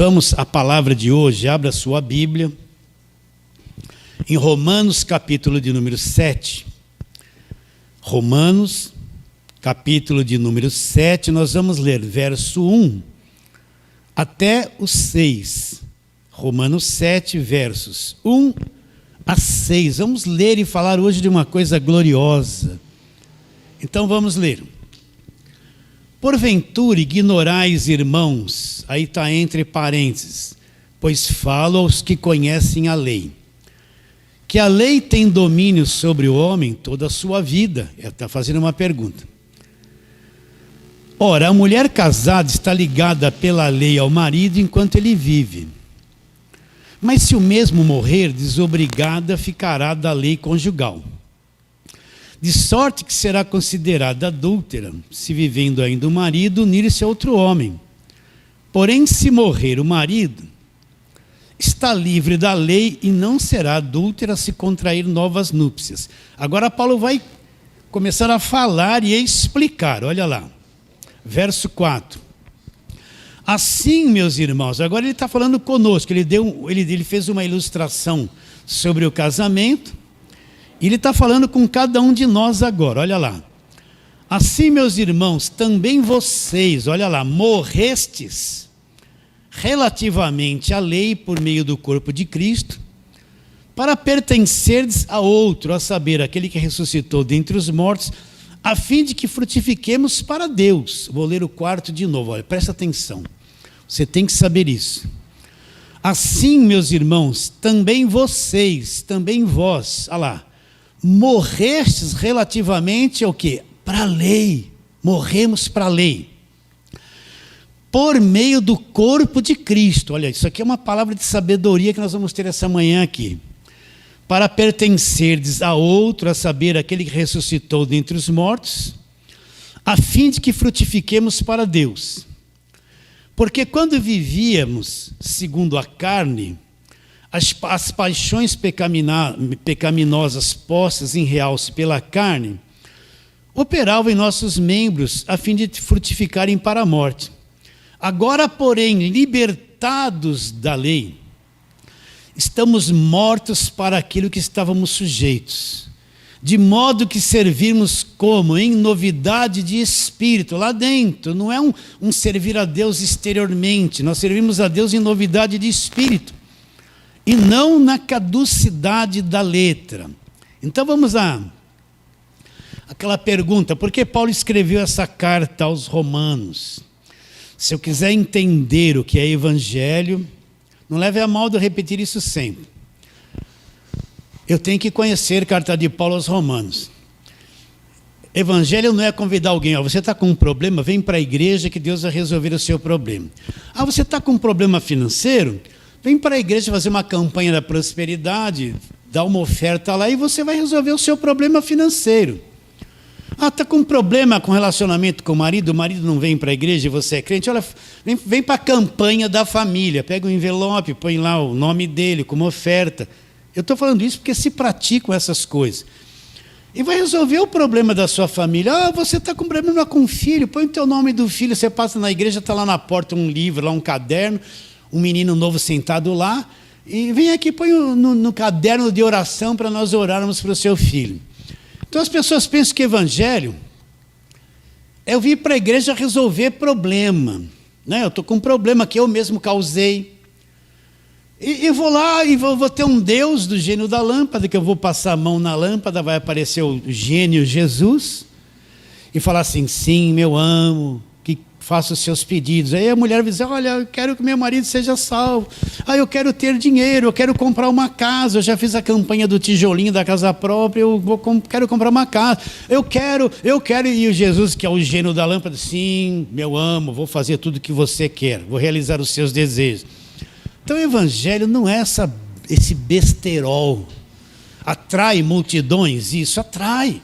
Vamos à palavra de hoje, abra sua Bíblia, em Romanos, capítulo de número 7. Romanos, capítulo de número 7, nós vamos ler verso 1 até o 6. Romanos 7, versos 1 a 6. Vamos ler e falar hoje de uma coisa gloriosa. Então vamos ler. Porventura ignorais, irmãos, aí está entre parênteses, pois falo aos que conhecem a lei, que a lei tem domínio sobre o homem toda a sua vida. Está fazendo uma pergunta. Ora, a mulher casada está ligada pela lei ao marido enquanto ele vive. Mas se o mesmo morrer, desobrigada ficará da lei conjugal. De sorte que será considerada adúltera, se vivendo ainda o marido, unir-se a outro homem. Porém, se morrer o marido, está livre da lei e não será adúltera se contrair novas núpcias. Agora Paulo vai começar a falar e a explicar, olha lá, verso 4. Assim, meus irmãos, agora ele está falando conosco, ele fez uma ilustração sobre o casamento, e ele está falando com cada um de nós agora, olha lá. Assim, meus irmãos, também vocês, olha lá, morrestes relativamente à lei por meio do corpo de Cristo, para pertencerdes a outro, a saber, aquele que ressuscitou dentre os mortos, a fim de que frutifiquemos para Deus. Vou ler o 4 de novo, olha, presta atenção, você tem que saber isso. Assim, meus irmãos, também vocês, também vós, olha lá, morrestes relativamente ao quê? Para a lei, morremos para a lei, por meio do corpo de Cristo. Olha, isso aqui é uma palavra de sabedoria que nós vamos ter essa manhã aqui. Para pertencerdes a outro, a saber, aquele que ressuscitou dentre os mortos, a fim de que frutifiquemos para Deus. Porque quando vivíamos segundo a carne, as paixões pecaminosas postas em realce pela carne operavam em nossos membros a fim de frutificarem para a morte. Agora, porém, libertados da lei, estamos mortos para aquilo que estávamos sujeitos, de modo que servimos como? Em novidade de espírito, lá dentro. Não é um servir a Deus exteriormente, nós servimos a Deus em novidade de espírito, e não na caducidade da letra. Então vamos lá. Aquela pergunta, por que Paulo escreveu essa carta aos Romanos? Se eu quiser entender o que é evangelho, não leve a mal de eu repetir isso sempre. Eu tenho que conhecer a carta de Paulo aos Romanos. Evangelho não é convidar alguém, você está com um problema, vem para a igreja que Deus vai resolver o seu problema. Você está com um problema financeiro? Vem para a igreja fazer uma campanha da prosperidade, dá uma oferta lá e você vai resolver o seu problema financeiro. Está com um problema com relacionamento com o marido não vem para a igreja e você é crente, olha, vem para a campanha da família, pega um envelope, põe lá o nome dele como oferta. Eu estou falando isso porque se praticam essas coisas. E vai resolver o problema da sua família. Você está com problema com o filho, põe o teu nome do filho, você passa na igreja, está lá na porta um livro, lá um caderno, um menino novo sentado lá, e vem aqui, põe no caderno de oração para nós orarmos para o seu filho. Então as pessoas pensam que evangelho é eu vir para a igreja resolver problema, né? Eu estou com um problema que eu mesmo causei, e vou lá e vou ter um Deus do gênio da lâmpada, que eu vou passar a mão na lâmpada, vai aparecer o gênio Jesus, e falar assim, sim, meu amo, faça os seus pedidos. Aí a mulher vai dizer, olha, eu quero que meu marido seja salvo. Eu quero ter dinheiro, eu quero comprar uma casa. Eu já fiz a campanha do tijolinho da casa própria, quero comprar uma casa. Eu quero. E o Jesus, que é o gênio da lâmpada, sim, meu amo, vou fazer tudo o que você quer, vou realizar os seus desejos. Então o evangelho não é esse besterol. Atrai multidões, isso atrai.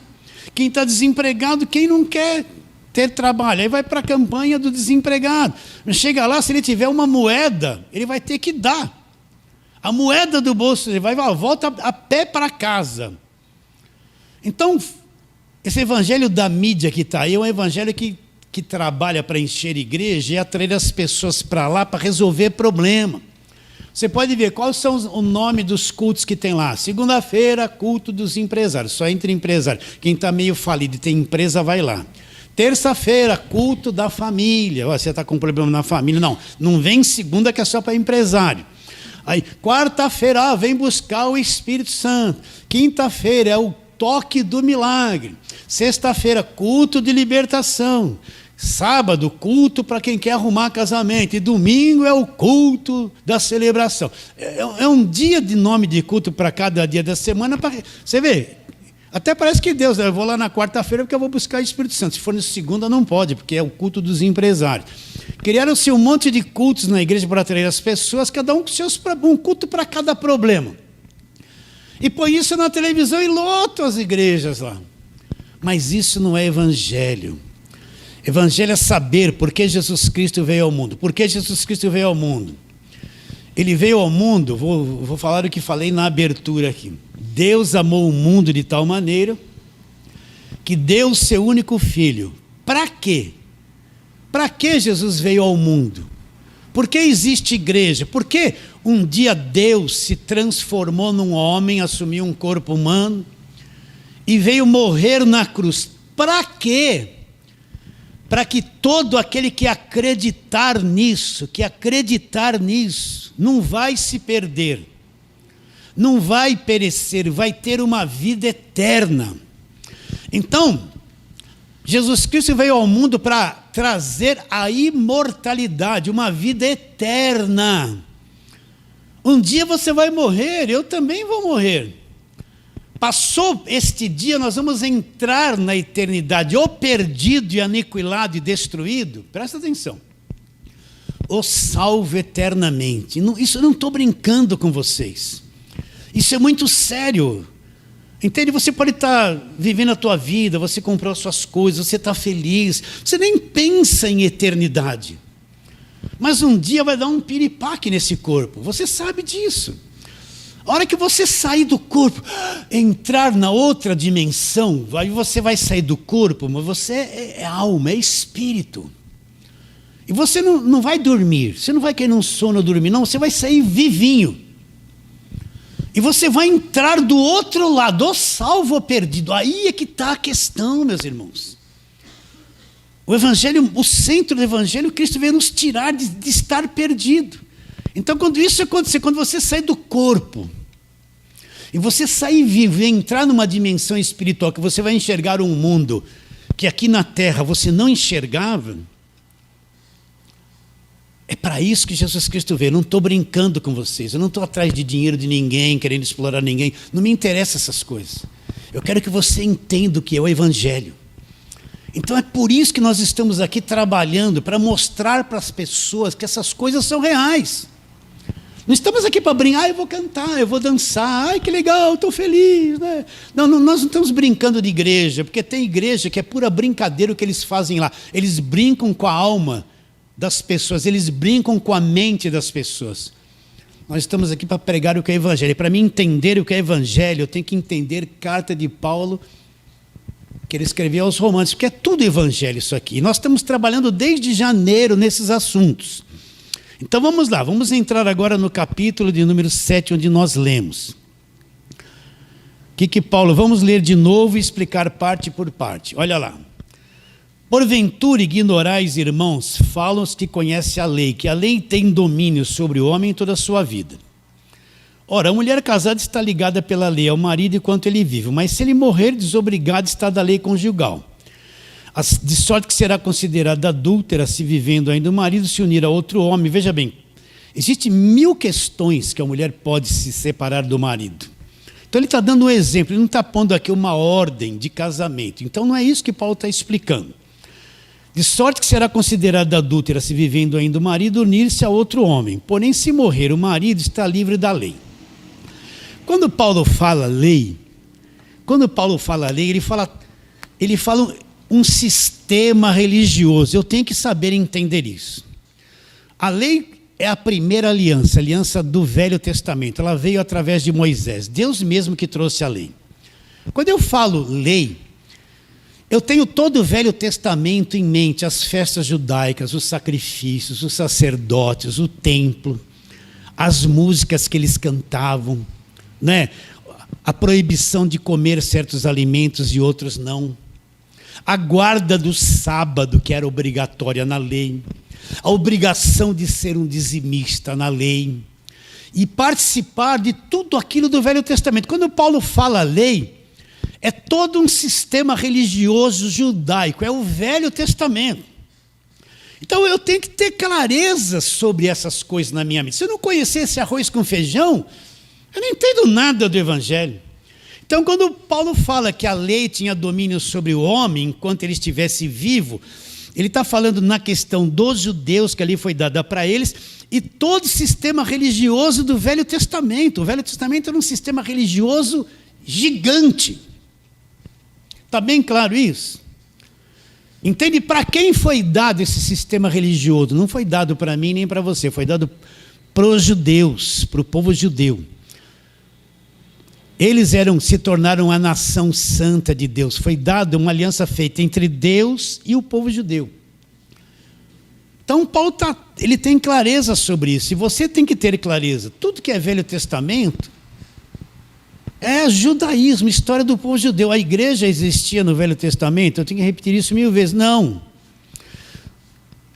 Quem está desempregado, quem não quer ter trabalho, aí vai para a campanha do desempregado. Chega lá, se ele tiver uma moeda, ele vai ter que dar. A moeda do bolso, ele volta a pé para casa. Então, esse evangelho da mídia que está aí é um evangelho que que trabalha para encher igreja é atrair as pessoas para lá para resolver problema. Você pode ver quais são o nome dos cultos que tem lá. Segunda-feira, culto dos empresários. Só entra empresário. Quem está meio falido e tem empresa, vai lá. Terça-feira, culto da família. Você está com problema na família. Não vem segunda que é só para empresário. Aí, quarta-feira, vem buscar o Espírito Santo. Quinta-feira é o toque do milagre. Sexta-feira, culto de libertação. Sábado, culto para quem quer arrumar casamento. E domingo é o culto da celebração. É um dia de nome de culto para cada dia da semana. Você vê, até parece que Deus, eu vou lá na quarta-feira porque eu vou buscar o Espírito Santo. Se for na segunda, não pode, porque é o culto dos empresários. Criaram-se um monte de cultos na igreja para atrair as pessoas, cada um com um culto para cada problema. E põe isso na televisão e lotam as igrejas lá. Mas isso não é evangelho. Evangelho é saber por que Jesus Cristo veio ao mundo. Por que Jesus Cristo veio ao mundo? Ele veio ao mundo, vou falar o que falei na abertura aqui. Deus amou o mundo de tal maneira que deu o seu único filho. Para quê? Para que Jesus veio ao mundo? Por que existe igreja? Por que um dia Deus se transformou num homem, assumiu um corpo humano e veio morrer na cruz? Para quê? Para que todo aquele que acreditar nisso, não vai se perder, não vai perecer, vai ter uma vida eterna. Então, Jesus Cristo veio ao mundo para trazer a imortalidade, uma vida eterna. Um dia você vai morrer, eu também vou morrer. Passou este dia, nós vamos entrar na eternidade, ou perdido e aniquilado e destruído, presta atenção, ou salvo eternamente. Isso eu não estou brincando com vocês, isso é muito sério, entende? Você pode estar vivendo a tua vida, você comprou as suas coisas, você está feliz, você nem pensa em eternidade, mas um dia vai dar um piripaque nesse corpo, você sabe disso. A hora que você sair do corpo, entrar na outra dimensão, aí você vai sair do corpo, mas você é alma, é espírito. E você não vai dormir, você não vai querer um sono dormir, não, você vai sair vivinho. E você vai entrar do outro lado, ou salvo ou perdido. Aí é que está a questão, meus irmãos. O Evangelho, o centro do Evangelho, Cristo veio nos tirar de estar perdido. Então, quando isso acontecer, quando você sair do corpo, e você sair vivo e entrar numa dimensão espiritual, que você vai enxergar um mundo que aqui na terra você não enxergava, é para isso que Jesus Cristo veio. Eu não estou brincando com vocês, eu não estou atrás de dinheiro de ninguém, querendo explorar ninguém, não me interessam essas coisas. Eu quero que você entenda o que é o Evangelho. Então é por isso que nós estamos aqui trabalhando, para mostrar para as pessoas que essas coisas são reais. Não estamos aqui para brincar, eu vou cantar, eu vou dançar, ai que legal, estou feliz, né? Não, nós não estamos brincando de igreja, porque tem igreja que é pura brincadeira o que eles fazem lá. Eles brincam com a alma das pessoas, eles brincam com a mente das pessoas. Nós estamos aqui para pregar o que é Evangelho. E para mim entender o que é Evangelho, eu tenho que entender carta de Paulo, que ele escreveu aos Romanos, porque é tudo Evangelho isso aqui. E nós estamos trabalhando desde janeiro nesses assuntos. Então vamos lá, vamos entrar agora no capítulo de número 7, onde nós lemos. O que Paulo, vamos ler de novo e explicar parte por parte. Olha lá. Porventura ignorais, irmãos, falam os que conhecem a lei, que a lei tem domínio sobre o homem toda a sua vida. Ora, a mulher casada está ligada pela lei ao marido enquanto ele vive, mas se ele morrer, desobrigado está da lei conjugal. De sorte que será considerada adúltera se vivendo ainda o marido se unir a outro homem. Veja bem, existem 1000 questões que a mulher pode se separar do marido. Então ele está dando um exemplo, ele não está pondo aqui uma ordem de casamento. Então não é isso que Paulo está explicando. De sorte que será considerada adúltera se vivendo ainda o marido unir-se a outro homem. Porém, se morrer o marido, está livre da lei. Quando Paulo fala lei, ele fala um sistema religioso. Eu tenho que saber entender isso. A lei é a primeira aliança, a aliança do Velho Testamento. Ela veio através de Moisés, Deus mesmo que trouxe a lei. Quando eu falo lei, Eu tenho todo o Velho Testamento em mente, as festas judaicas, os sacrifícios, os sacerdotes, o templo, as músicas que eles cantavam, né? A proibição de comer certos alimentos e outros não. A guarda do sábado, que era obrigatória na lei. A obrigação de ser um dizimista na lei. E participar de tudo aquilo do Velho Testamento. Quando Paulo fala lei, é todo um sistema religioso judaico, é o Velho Testamento. Então eu tenho que ter clareza sobre essas coisas na minha mente. Se eu não conhecesse arroz com feijão, eu não entendo nada do Evangelho. Então, quando Paulo fala que a lei tinha domínio sobre o homem enquanto ele estivesse vivo, ele está falando na questão dos judeus, que ali foi dada para eles, e todo o sistema religioso do Velho Testamento. O Velho Testamento era um sistema religioso gigante. Está bem claro isso? Entende para quem foi dado esse sistema religioso? Não foi dado para mim nem para você, foi dado para os judeus, para o povo judeu. Eles se tornaram a nação santa de Deus. Foi dada uma aliança feita entre Deus e o povo judeu. Então Paulo ele tem clareza sobre isso. E você tem que ter clareza. Tudo que é Velho Testamento é judaísmo, história do povo judeu. A igreja existia no Velho Testamento? Eu tenho que repetir isso 1000 vezes. Não.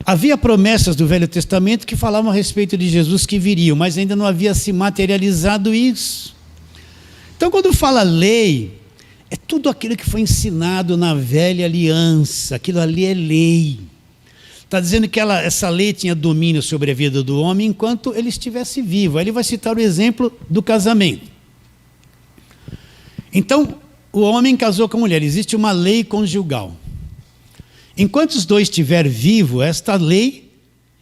Havia promessas do Velho Testamento que falavam a respeito de Jesus que viriam, mas ainda não havia se materializado isso. Então, quando fala lei, é tudo aquilo que foi ensinado na velha aliança. Aquilo ali é lei. Está dizendo que essa lei tinha domínio sobre a vida do homem enquanto ele estivesse vivo. Aí ele vai citar o exemplo do casamento. Então, o homem casou com a mulher. Existe uma lei conjugal. Enquanto os dois estiverem vivos, esta lei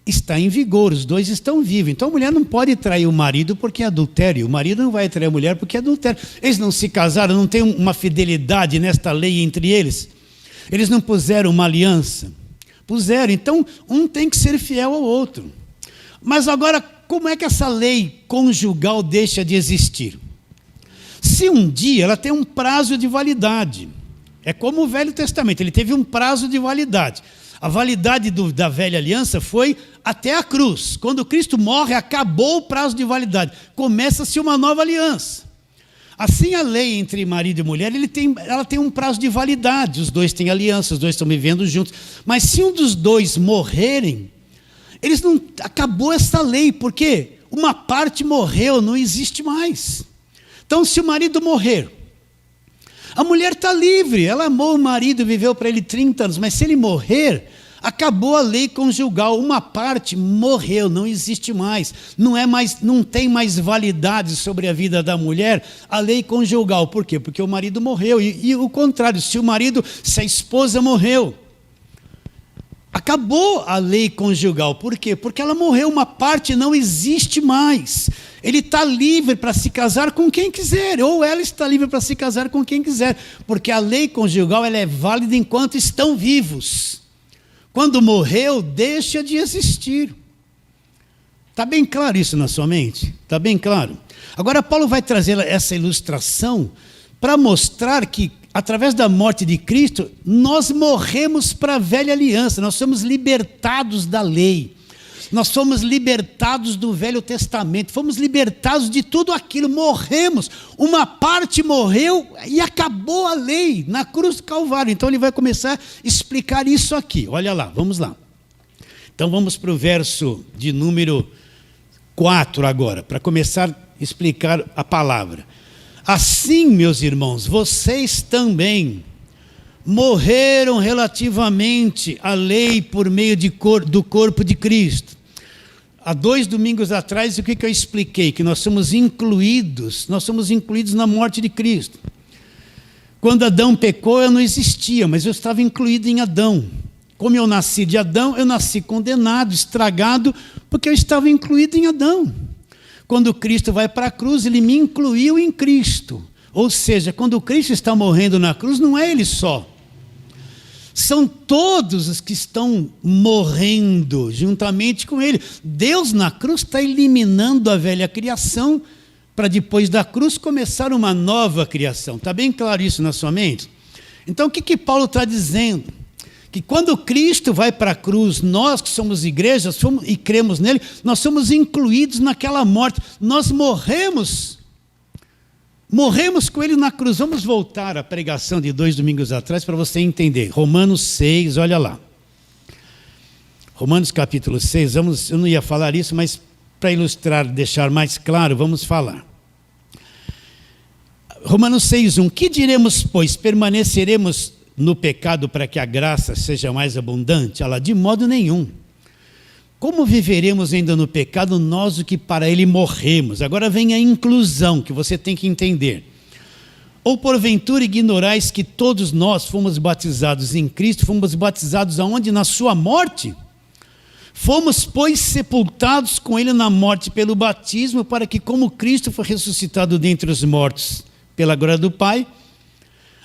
está em vigor, os dois estão vivos. Então a mulher não pode trair o marido porque é adultério, o marido não vai trair a mulher porque é adultério. Eles não se casaram, não tem uma fidelidade nesta lei entre eles. Eles não puseram uma aliança. Puseram, então um tem que ser fiel ao outro. Mas agora, como é que essa lei conjugal deixa de existir? Se um dia ela tem um prazo de validade, é como o Velho Testamento, ele teve um prazo de validade. A validade da velha aliança foi até a cruz. Quando Cristo morre, acabou o prazo de validade. Começa-se uma nova aliança. Assim, a lei entre marido e mulher, ela tem um prazo de validade. Os dois têm aliança, os dois estão vivendo juntos. Mas se um dos dois morrerem, acabou essa lei, porque uma parte morreu, não existe mais. Então, se o marido morrer, a mulher está livre, ela amou o marido, viveu para ele 30 anos, mas se ele morrer, acabou a lei conjugal, uma parte morreu, não existe mais, não tem mais validade sobre a vida da mulher, a lei conjugal. Por quê? Porque o marido morreu, e o contrário, se a esposa morreu, acabou a lei conjugal. Por quê? Porque ela morreu, uma parte não existe mais. Ele está livre para se casar com quem quiser, ou ela está livre para se casar com quem quiser, porque a lei conjugal ela é válida enquanto estão vivos. Quando morreu, deixa de existir. Está bem claro isso na sua mente? Está bem claro? Agora Paulo vai trazer essa ilustração para mostrar que, através da morte de Cristo, nós morremos para a velha aliança, nós somos libertados da lei. Nós fomos libertados do Velho Testamento, fomos libertados de tudo aquilo, morremos, uma parte morreu e acabou a lei na cruz do Calvário. Então ele vai começar a explicar isso aqui, olha lá, vamos lá. Então vamos para o verso de número 4 agora, para começar a explicar a palavra. Assim, meus irmãos, vocês também morreram relativamente à lei por meio do corpo de Cristo. Há 2 domingos atrás, o que eu expliquei? Que nós somos incluídos na morte de Cristo. Quando Adão pecou, eu não existia, mas eu estava incluído em Adão. Como eu nasci de Adão, eu nasci condenado, estragado, porque eu estava incluído em Adão. Quando Cristo vai para a cruz, ele me incluiu em Cristo. Ou seja, quando Cristo está morrendo na cruz, não é ele só. São todos os que estão morrendo juntamente com ele. Deus na cruz está eliminando a velha criação para depois da cruz começar uma nova criação. Está bem claro isso na sua mente? Então o que Paulo está dizendo? Que quando Cristo vai para a cruz, nós que somos igrejas e cremos nele, nós somos incluídos naquela morte. Nós morremos com ele na cruz. Vamos voltar à pregação de 2 domingos atrás para você entender. Romanos 6, olha lá. Romanos capítulo 6, eu não ia falar isso, mas para ilustrar, deixar mais claro, vamos falar. Romanos 6:1. Que diremos, pois? Permaneceremos no pecado para que a graça seja mais abundante? Olha lá, de modo nenhum. Como viveremos ainda no pecado, nós o que para ele morremos? Agora vem a inclusão, que você tem que entender. Ou porventura ignorais que todos nós fomos batizados em Cristo, fomos batizados aonde? Na sua morte? Fomos, pois, sepultados com ele na morte pelo batismo, para que como Cristo foi ressuscitado dentre os mortos pela glória do Pai,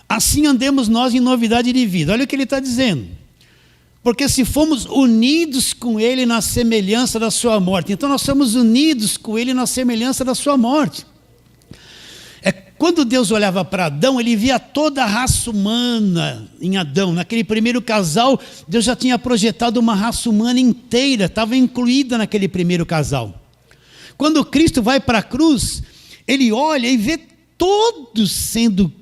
assim andemos nós em novidade de vida. Olha o que ele está dizendo. Porque se fomos unidos com ele na semelhança da sua morte, então nós somos unidos com ele na semelhança da sua morte. Quando Deus olhava para Adão, ele via toda a raça humana em Adão. Naquele primeiro casal, Deus já tinha projetado uma raça humana inteira, estava incluída naquele primeiro casal. Quando Cristo vai para a cruz, ele olha e vê todos sendo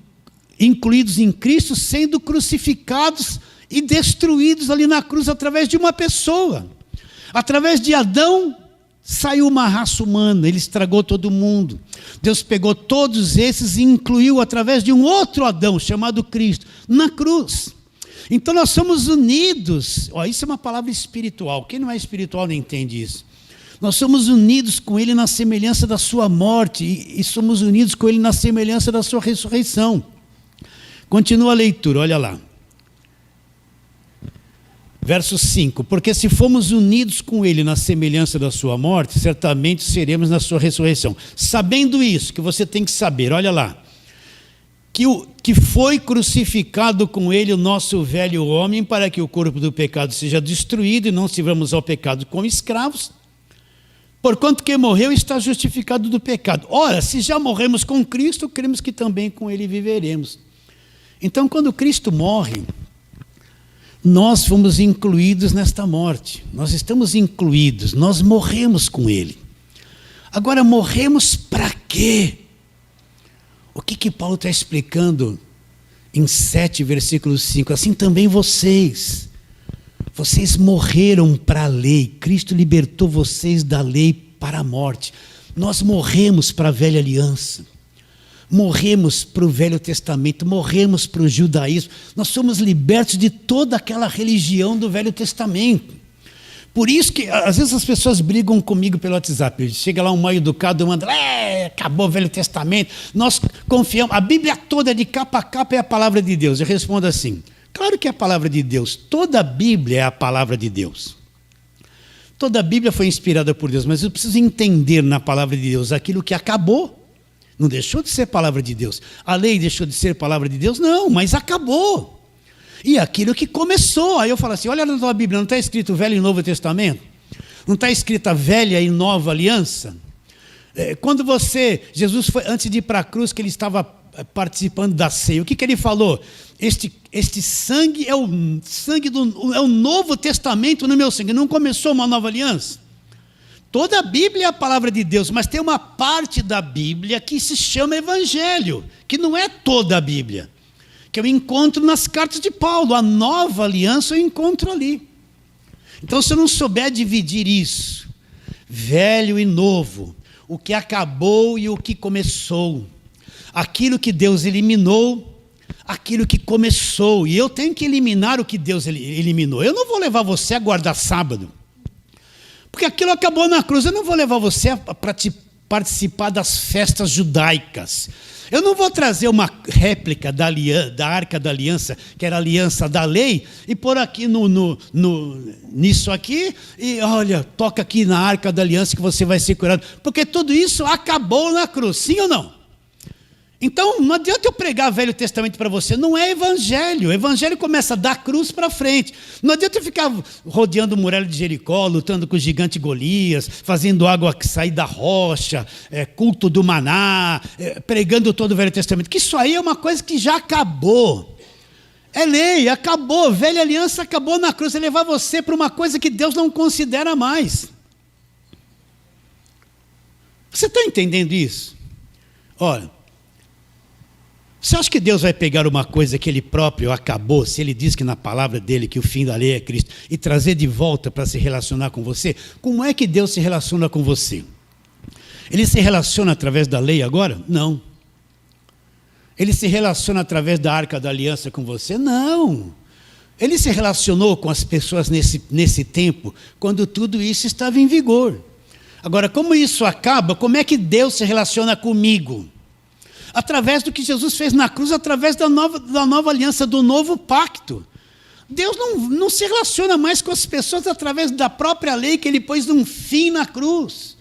incluídos em Cristo, sendo crucificados e destruídos ali na cruz através de uma pessoa. Através de Adão, saiu uma raça humana, ele estragou todo mundo. Deus pegou todos esses e incluiu através de um outro Adão, chamado Cristo, na cruz. Então nós somos unidos. Isso é uma palavra espiritual. Quem não é espiritual não entende isso. Nós somos unidos com ele na semelhança da sua morte e somos unidos com ele na semelhança da sua ressurreição. Continua a leitura, olha lá. Verso 5, porque se fomos unidos com ele na semelhança da sua morte, certamente seremos na sua ressurreição. Sabendo isso, que você tem que saber, olha lá, que foi crucificado com ele o nosso velho homem, para que o corpo do pecado seja destruído e não sirvamos ao pecado como escravos, porquanto quem morreu está justificado do pecado. Ora, se já morremos com Cristo, cremos que também com ele viveremos. Então, quando Cristo morre, nós fomos incluídos nesta morte, nós estamos incluídos, nós morremos com ele. Agora, morremos para quê? O que Paulo está explicando em 7, versículo 5? Assim também vocês morreram para a lei, Cristo libertou vocês da lei para a morte. Nós morremos para a velha aliança. Morremos para o Velho Testamento, morremos para o judaísmo, nós somos libertos de toda aquela religião do Velho Testamento. Por isso que, às vezes as pessoas brigam comigo pelo WhatsApp, chega lá um mal educado, manda, acabou o Velho Testamento, nós confiamos, a Bíblia toda de capa a capa é a palavra de Deus. Eu respondo assim, claro que é a palavra de Deus, toda a Bíblia é a palavra de Deus. Toda a Bíblia foi inspirada por Deus, mas eu preciso entender na palavra de Deus aquilo que acabou. Não deixou de ser palavra de Deus. A lei deixou de ser palavra de Deus? Não, mas acabou. E aquilo que começou. Aí eu falo assim, olha na tua Bíblia, não está escrito Velho e Novo Testamento? Não está escrita Velha e Nova Aliança? Quando Jesus foi, antes de ir para a cruz, que ele estava participando da ceia, o que ele falou? Este sangue é o sangue é o Novo Testamento no meu sangue. Não começou uma nova aliança? Toda a Bíblia é a palavra de Deus, mas tem uma parte da Bíblia que se chama Evangelho, que não é toda a Bíblia, que eu encontro nas cartas de Paulo. A nova aliança eu encontro ali. Então, se eu não souber dividir isso, velho e novo, o que acabou e o que começou, aquilo que Deus eliminou, aquilo que começou, e eu tenho que eliminar o que Deus eliminou. Eu não vou levar você a guardar sábado, porque aquilo acabou na cruz. Eu não vou levar você para participar das festas judaicas. Eu não vou trazer uma réplica da Arca da Aliança, que era a aliança da lei, e pôr aqui nisso aqui, e olha, toca aqui na Arca da Aliança que você vai ser curado. Porque tudo isso acabou na cruz, sim ou não? Então, não adianta eu pregar Velho Testamento para você, não é evangelho. O evangelho começa da cruz para frente. Não adianta eu ficar rodeando o muralha de Jericó, lutando com o gigante Golias, fazendo água sair da rocha, culto do maná, pregando todo o Velho Testamento, que isso aí é uma coisa que já acabou. É lei, acabou. Velha aliança acabou na cruz. É levar você para uma coisa que Deus não considera mais. Você está entendendo isso? Olha, você acha que Deus vai pegar uma coisa que Ele próprio acabou, se Ele diz que na palavra dEle que o fim da lei é Cristo, e trazer de volta para se relacionar com você? Como é que Deus se relaciona com você? Ele se relaciona através da lei agora? Não. Ele se relaciona através da arca da aliança com você? Não. Ele se relacionou com as pessoas nesse tempo, quando tudo isso estava em vigor. Agora, como isso acaba, como é que Deus se relaciona comigo? Através do que Jesus fez na cruz, através da nova aliança, do novo pacto. Deus não se relaciona mais com as pessoas através da própria lei que Ele pôs um fim na cruz.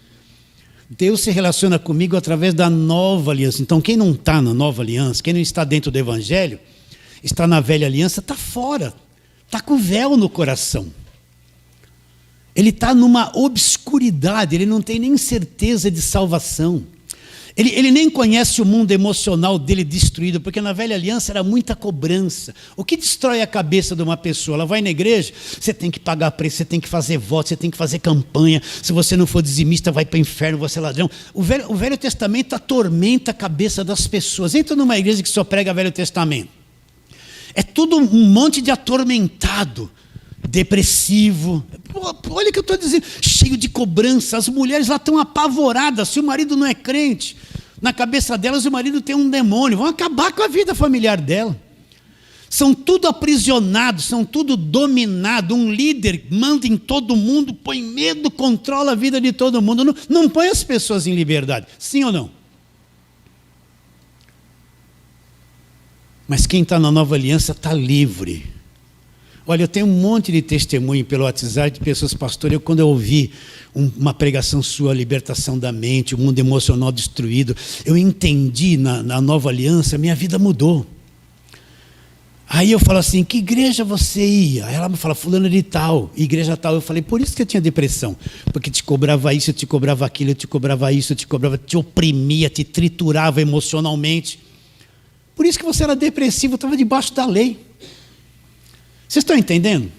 Deus se relaciona comigo através da nova aliança. Então, quem não está na nova aliança, quem não está dentro do Evangelho, está na velha aliança, está fora, está com o véu no coração. Ele está numa obscuridade, ele não tem nem certeza de salvação. Ele nem conhece o mundo emocional dele destruído, porque na velha aliança era muita cobrança. O que destrói a cabeça de uma pessoa? Ela vai na igreja, você tem que pagar preço, você tem que fazer voto, você tem que fazer campanha. Se você não for dizimista, vai para o inferno, você é ladrão. O Velho Testamento atormenta a cabeça das pessoas. Entra numa igreja que só prega Velho Testamento. É tudo um monte de atormentado, depressivo. Olha o que eu estou dizendo, cheio de cobrança. As mulheres lá estão apavoradas. Se o marido não é crente, na cabeça delas o marido tem um demônio. Vão acabar com a vida familiar dela. São tudo aprisionados, são tudo dominados. Um líder manda em todo mundo, põe medo, controla a vida de todo mundo. Não põe as pessoas em liberdade. Sim ou não? Mas quem está na nova aliança está livre. Olha, eu tenho um monte de testemunho pelo WhatsApp de pessoas, pastor, quando eu ouvi uma pregação sua, a libertação da mente, o mundo emocional destruído, eu entendi na nova aliança, minha vida mudou. Aí eu falo assim, que igreja você ia? Aí ela me fala, fulano de tal, igreja tal. Eu falei, por isso que eu tinha depressão, porque te cobrava isso, eu te cobrava aquilo, eu te cobrava isso, eu te cobrava, te oprimia, te triturava emocionalmente. Por isso que você era depressivo, estava debaixo da lei. Vocês estão entendendo?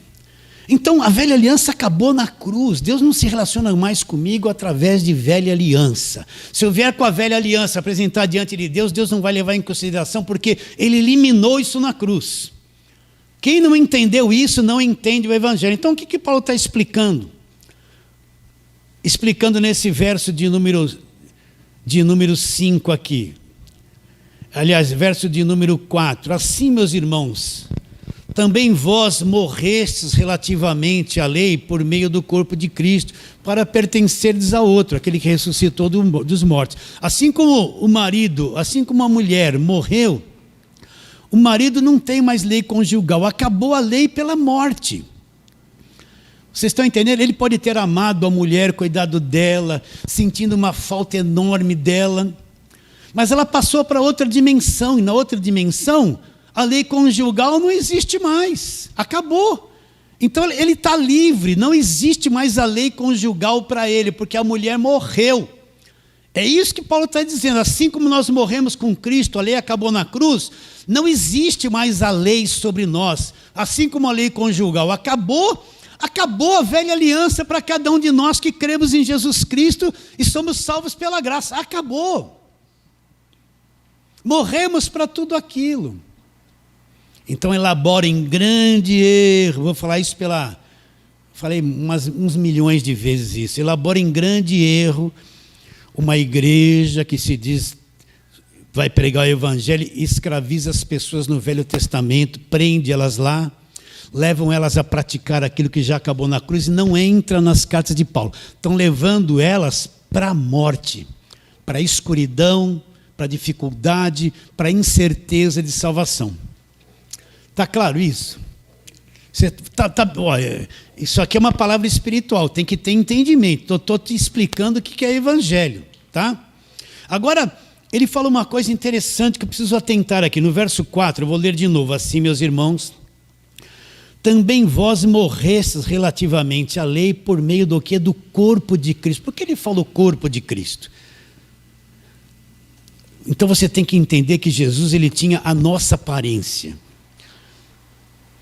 Então, a velha aliança acabou na cruz. Deus não se relaciona mais comigo através de velha aliança. Se eu vier com a velha aliança apresentar diante de Deus, Deus não vai levar em consideração, porque Ele eliminou isso na cruz. Quem não entendeu isso, não entende o Evangelho. Então, o que Paulo está explicando? Explicando nesse verso de número 5 aqui. Aliás, verso de número 4. Assim, meus irmãos, também vós morrestes relativamente à lei por meio do corpo de Cristo, para pertencerdes a outro, aquele que ressuscitou dos mortos. Assim como o marido, assim como a mulher morreu, o marido não tem mais lei conjugal, acabou a lei pela morte. Vocês estão entendendo? Ele pode ter amado a mulher, cuidado dela, sentindo uma falta enorme dela, mas ela passou para outra dimensão, e na outra dimensão, a lei conjugal não existe mais, acabou. Então ele está livre, não existe mais a lei conjugal para ele, porque a mulher morreu. É isso que Paulo está dizendo, assim como nós morremos com Cristo, a lei acabou na cruz, não existe mais a lei sobre nós, assim como a lei conjugal acabou a velha aliança para cada um de nós que cremos em Jesus Cristo e somos salvos pela graça, acabou. Morremos para tudo aquilo. Então elaborem grande erro, vou falar isso falei uns milhões de vezes isso, elaborem grande erro, uma igreja que se diz, vai pregar o Evangelho, escraviza as pessoas no Velho Testamento, prende elas lá, levam elas a praticar aquilo que já acabou na cruz e não entra nas cartas de Paulo. Estão levando elas para a morte, para a escuridão, para a dificuldade, para a incerteza de salvação. Está claro isso? Olha, isso aqui é uma palavra espiritual, tem que ter entendimento. Estou te explicando o que é evangelho. Tá? Agora, ele fala uma coisa interessante que eu preciso atentar aqui. No verso 4, eu vou ler de novo. Assim, meus irmãos, também vós morrestes relativamente à lei por meio do quê? Do corpo de Cristo. Por que ele fala o corpo de Cristo? Então você tem que entender que Jesus ele tinha a nossa aparência.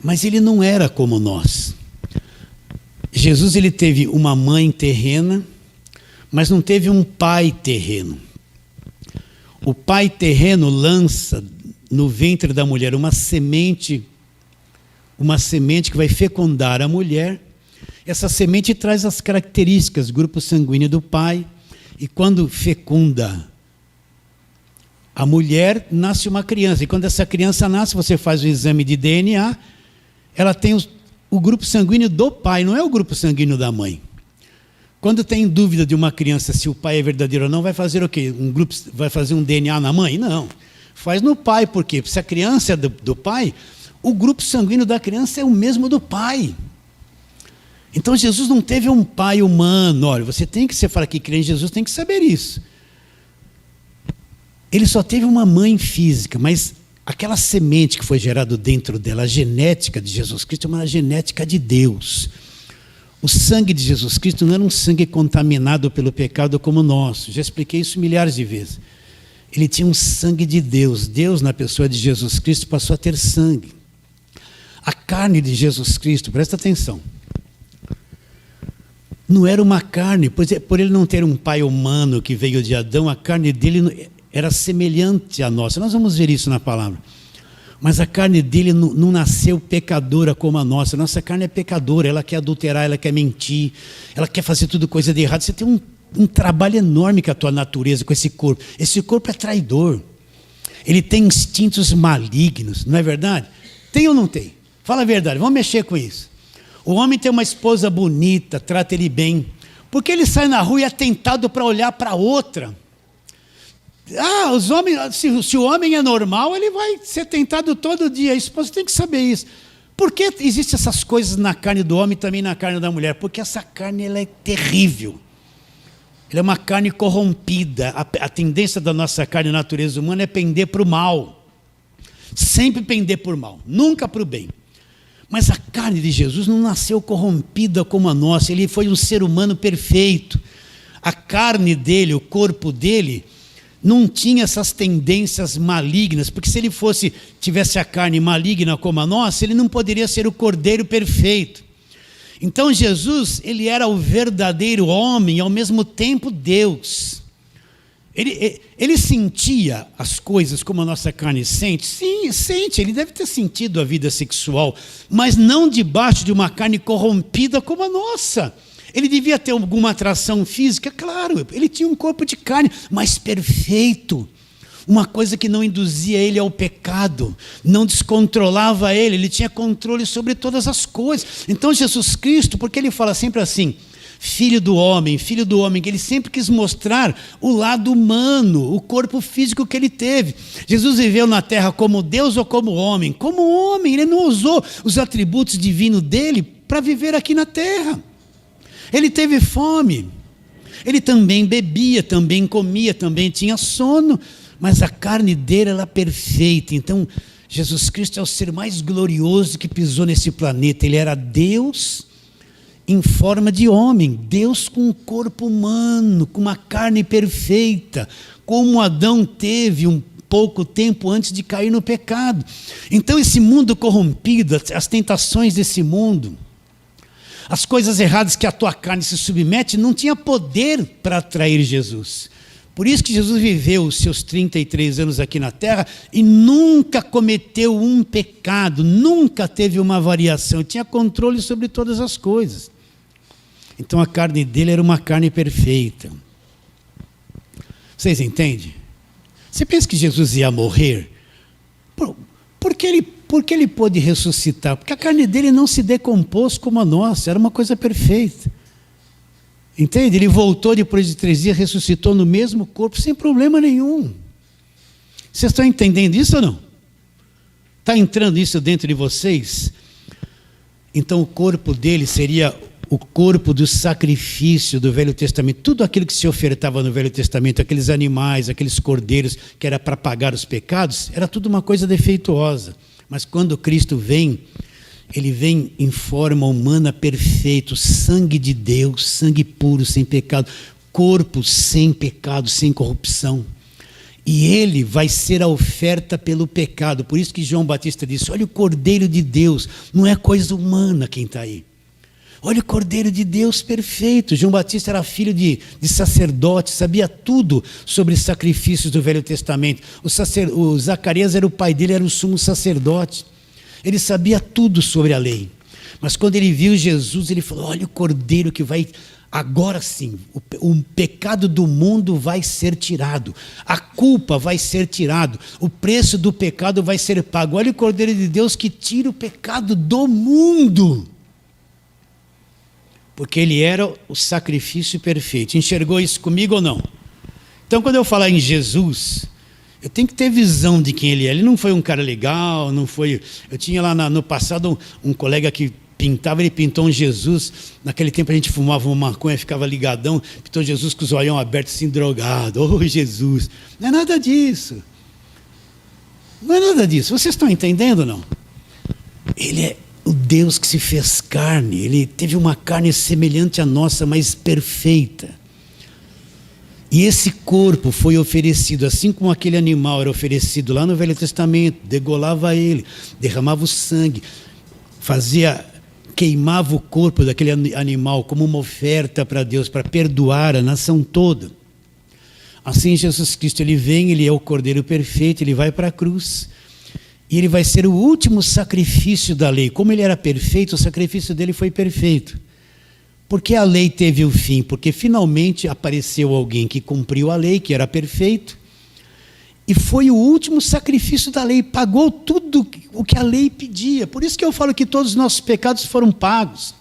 Mas ele não era como nós. Jesus ele teve uma mãe terrena, mas não teve um pai terreno. O pai terreno lança no ventre da mulher uma semente que vai fecundar a mulher. Essa semente traz as características, grupo sanguíneo do pai, e quando fecunda a mulher, nasce uma criança. E quando essa criança nasce, você faz o exame de DNA, ela tem o grupo sanguíneo do pai, não é o grupo sanguíneo da mãe. Quando tem dúvida de uma criança se o pai é verdadeiro ou não, vai fazer o quê? Vai fazer um DNA na mãe? Não. Faz no pai, por quê? Se a criança é do pai, o grupo sanguíneo da criança é o mesmo do pai. Então Jesus não teve um pai humano. Olha, você fala que crê em Jesus, tem que saber isso. Ele só teve uma mãe física, mas aquela semente que foi gerada dentro dela, a genética de Jesus Cristo, é uma genética de Deus. O sangue de Jesus Cristo não era um sangue contaminado pelo pecado como o nosso. Já expliquei isso milhares de vezes. Ele tinha um sangue de Deus. Deus, na pessoa de Jesus Cristo, passou a ter sangue. A carne de Jesus Cristo, presta atenção, não era uma carne, por ele não ter um pai humano que veio de Adão, a carne dele era semelhante à nossa. Nós vamos ver isso na palavra. Mas a carne dele não nasceu pecadora como a nossa. A nossa carne é pecadora, ela quer adulterar, ela quer mentir, ela quer fazer tudo coisa de errado. Você tem um trabalho enorme com a tua natureza, com esse corpo. Esse corpo é traidor. Ele tem instintos malignos, não é verdade? Tem ou não tem? Fala a verdade, vamos mexer com isso. O homem tem uma esposa bonita, trata ele bem. Por que ele sai na rua e é tentado para olhar para outra? Os homens, se o homem é normal, ele vai ser tentado todo dia. A esposa tem que saber isso. Por que existem essas coisas na carne do homem e também na carne da mulher? Porque essa carne ela é terrível. Ela é uma carne corrompida. A tendência da nossa carne, natureza humana, é pender para o mal. Sempre pender para o mal, nunca para o bem. Mas a carne de Jesus não nasceu corrompida como a nossa. Ele foi um ser humano perfeito. A carne dele, o corpo dele, não tinha essas tendências malignas, porque se ele tivesse a carne maligna como a nossa, ele não poderia ser o cordeiro perfeito. Então Jesus, ele era o verdadeiro homem e ao mesmo tempo Deus. Ele sentia as coisas como a nossa carne sente? Sim, sente, ele deve ter sentido a vida sexual, mas não debaixo de uma carne corrompida como a nossa. Ele devia ter alguma atração física, claro, ele tinha um corpo de carne, mas perfeito. Uma coisa que não induzia ele ao pecado, não descontrolava ele tinha controle sobre todas as coisas. Então Jesus Cristo, porque ele fala sempre assim, filho do homem, que ele sempre quis mostrar o lado humano, o corpo físico que ele teve. Jesus viveu na terra como Deus ou como homem? Como homem, ele não usou os atributos divinos dele para viver aqui na terra. Ele teve fome, ele também bebia, também comia, também tinha sono, mas a carne dele era perfeita. Então, Jesus Cristo é o ser mais glorioso que pisou nesse planeta. Ele era Deus em forma de homem, Deus com um corpo humano, com uma carne perfeita, como Adão teve pouco tempo antes de cair no pecado. Então esse mundo corrompido, as tentações desse mundo, as coisas erradas que a tua carne se submete, não tinha poder para atrair Jesus. Por isso que Jesus viveu os seus 33 anos aqui na terra e nunca cometeu um pecado, nunca teve uma variação, tinha controle sobre todas as coisas. Então a carne dele era uma carne perfeita. Vocês entendem? Você pensa que Jesus ia morrer? Por que ele pôde ressuscitar? Porque a carne dele não se decompôs como a nossa, era uma coisa perfeita. Entende? Ele voltou depois de 3 dias, ressuscitou no mesmo corpo, sem problema nenhum. Vocês estão entendendo isso ou não? Está entrando isso dentro de vocês? Então o corpo dele seria o corpo do sacrifício do Velho Testamento. Tudo aquilo que se ofertava no Velho Testamento, aqueles animais, aqueles cordeiros que era para pagar os pecados, era tudo uma coisa defeituosa. Mas quando Cristo vem, ele vem em forma humana perfeito, sangue de Deus, sangue puro, sem pecado, corpo sem pecado, sem corrupção. E ele vai ser a oferta pelo pecado. Por isso que João Batista disse, olha o Cordeiro de Deus, não é coisa humana quem está aí. Olha o Cordeiro de Deus perfeito. João Batista era filho de sacerdote, sabia tudo sobre sacrifícios do Velho Testamento. O Zacarias era o pai dele, era o sumo sacerdote. Ele sabia tudo sobre a lei. Mas quando ele viu Jesus, ele falou, olha o Cordeiro que vai... Agora sim, o pecado do mundo vai ser tirado, a culpa vai ser tirado, o preço do pecado vai ser pago. Olha o Cordeiro de Deus que tira o pecado do mundo. Porque ele era o sacrifício perfeito. Enxergou isso comigo ou não? Então, quando eu falar em Jesus, eu tenho que ter visão de quem ele é. Ele não foi um cara legal, não foi... Eu tinha lá no passado um colega que pintava, ele pintou um Jesus, naquele tempo a gente fumava uma maconha, ficava ligadão, pintou Jesus com os olhão abertos, assim, drogado. Oh, Jesus! Não é nada disso. Não é nada disso. Vocês estão entendendo ou não? Ele é o Deus que se fez carne, ele teve uma carne semelhante à nossa, mas perfeita. E esse corpo foi oferecido, assim como aquele animal era oferecido lá no Velho Testamento, degolava ele, derramava o sangue, queimava o corpo daquele animal como uma oferta para Deus, para perdoar a nação toda. Assim Jesus Cristo, ele vem, ele é o Cordeiro perfeito, ele vai para a cruz, e ele vai ser o último sacrifício da lei. Como ele era perfeito, o sacrifício dele foi perfeito. Porque a lei teve o fim? Porque finalmente apareceu alguém que cumpriu a lei, que era perfeito, e foi o último sacrifício da lei, pagou tudo o que a lei pedia. Por isso que eu falo que todos os nossos pecados foram pagos.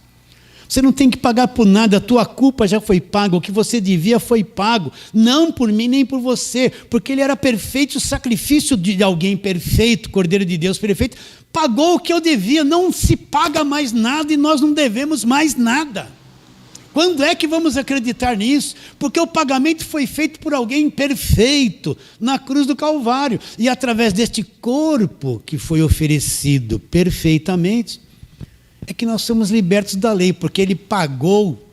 Você não tem que pagar por nada, a tua culpa já foi paga, o que você devia foi pago, não por mim nem por você, porque ele era perfeito, o sacrifício de alguém perfeito, Cordeiro de Deus perfeito, pagou o que eu devia, não se paga mais nada e nós não devemos mais nada. Quando é que vamos acreditar nisso? Porque o pagamento foi feito por alguém perfeito na cruz do Calvário. E através deste corpo que foi oferecido perfeitamente, é que nós somos libertos da lei, porque ele pagou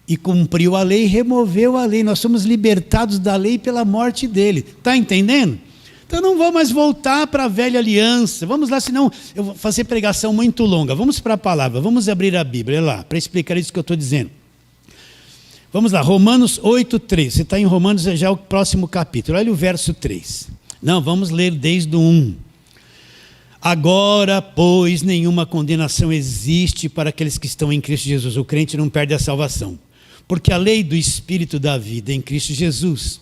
e cumpriu a lei, removeu a lei. Nós somos libertados da lei pela morte dele. Está entendendo? Então não vou mais voltar para a velha aliança. Vamos lá, senão eu vou fazer pregação muito longa. Vamos para a palavra, vamos abrir a Bíblia lá, para explicar isso que eu estou dizendo. Vamos lá, Romanos 8:3. Você está em Romanos, já é o próximo capítulo. Olha o verso 3. Não, vamos ler desde o 1. Agora, pois, nenhuma condenação existe para aqueles que estão em Cristo Jesus. O crente não perde a salvação. Porque a lei do Espírito da vida em Cristo Jesus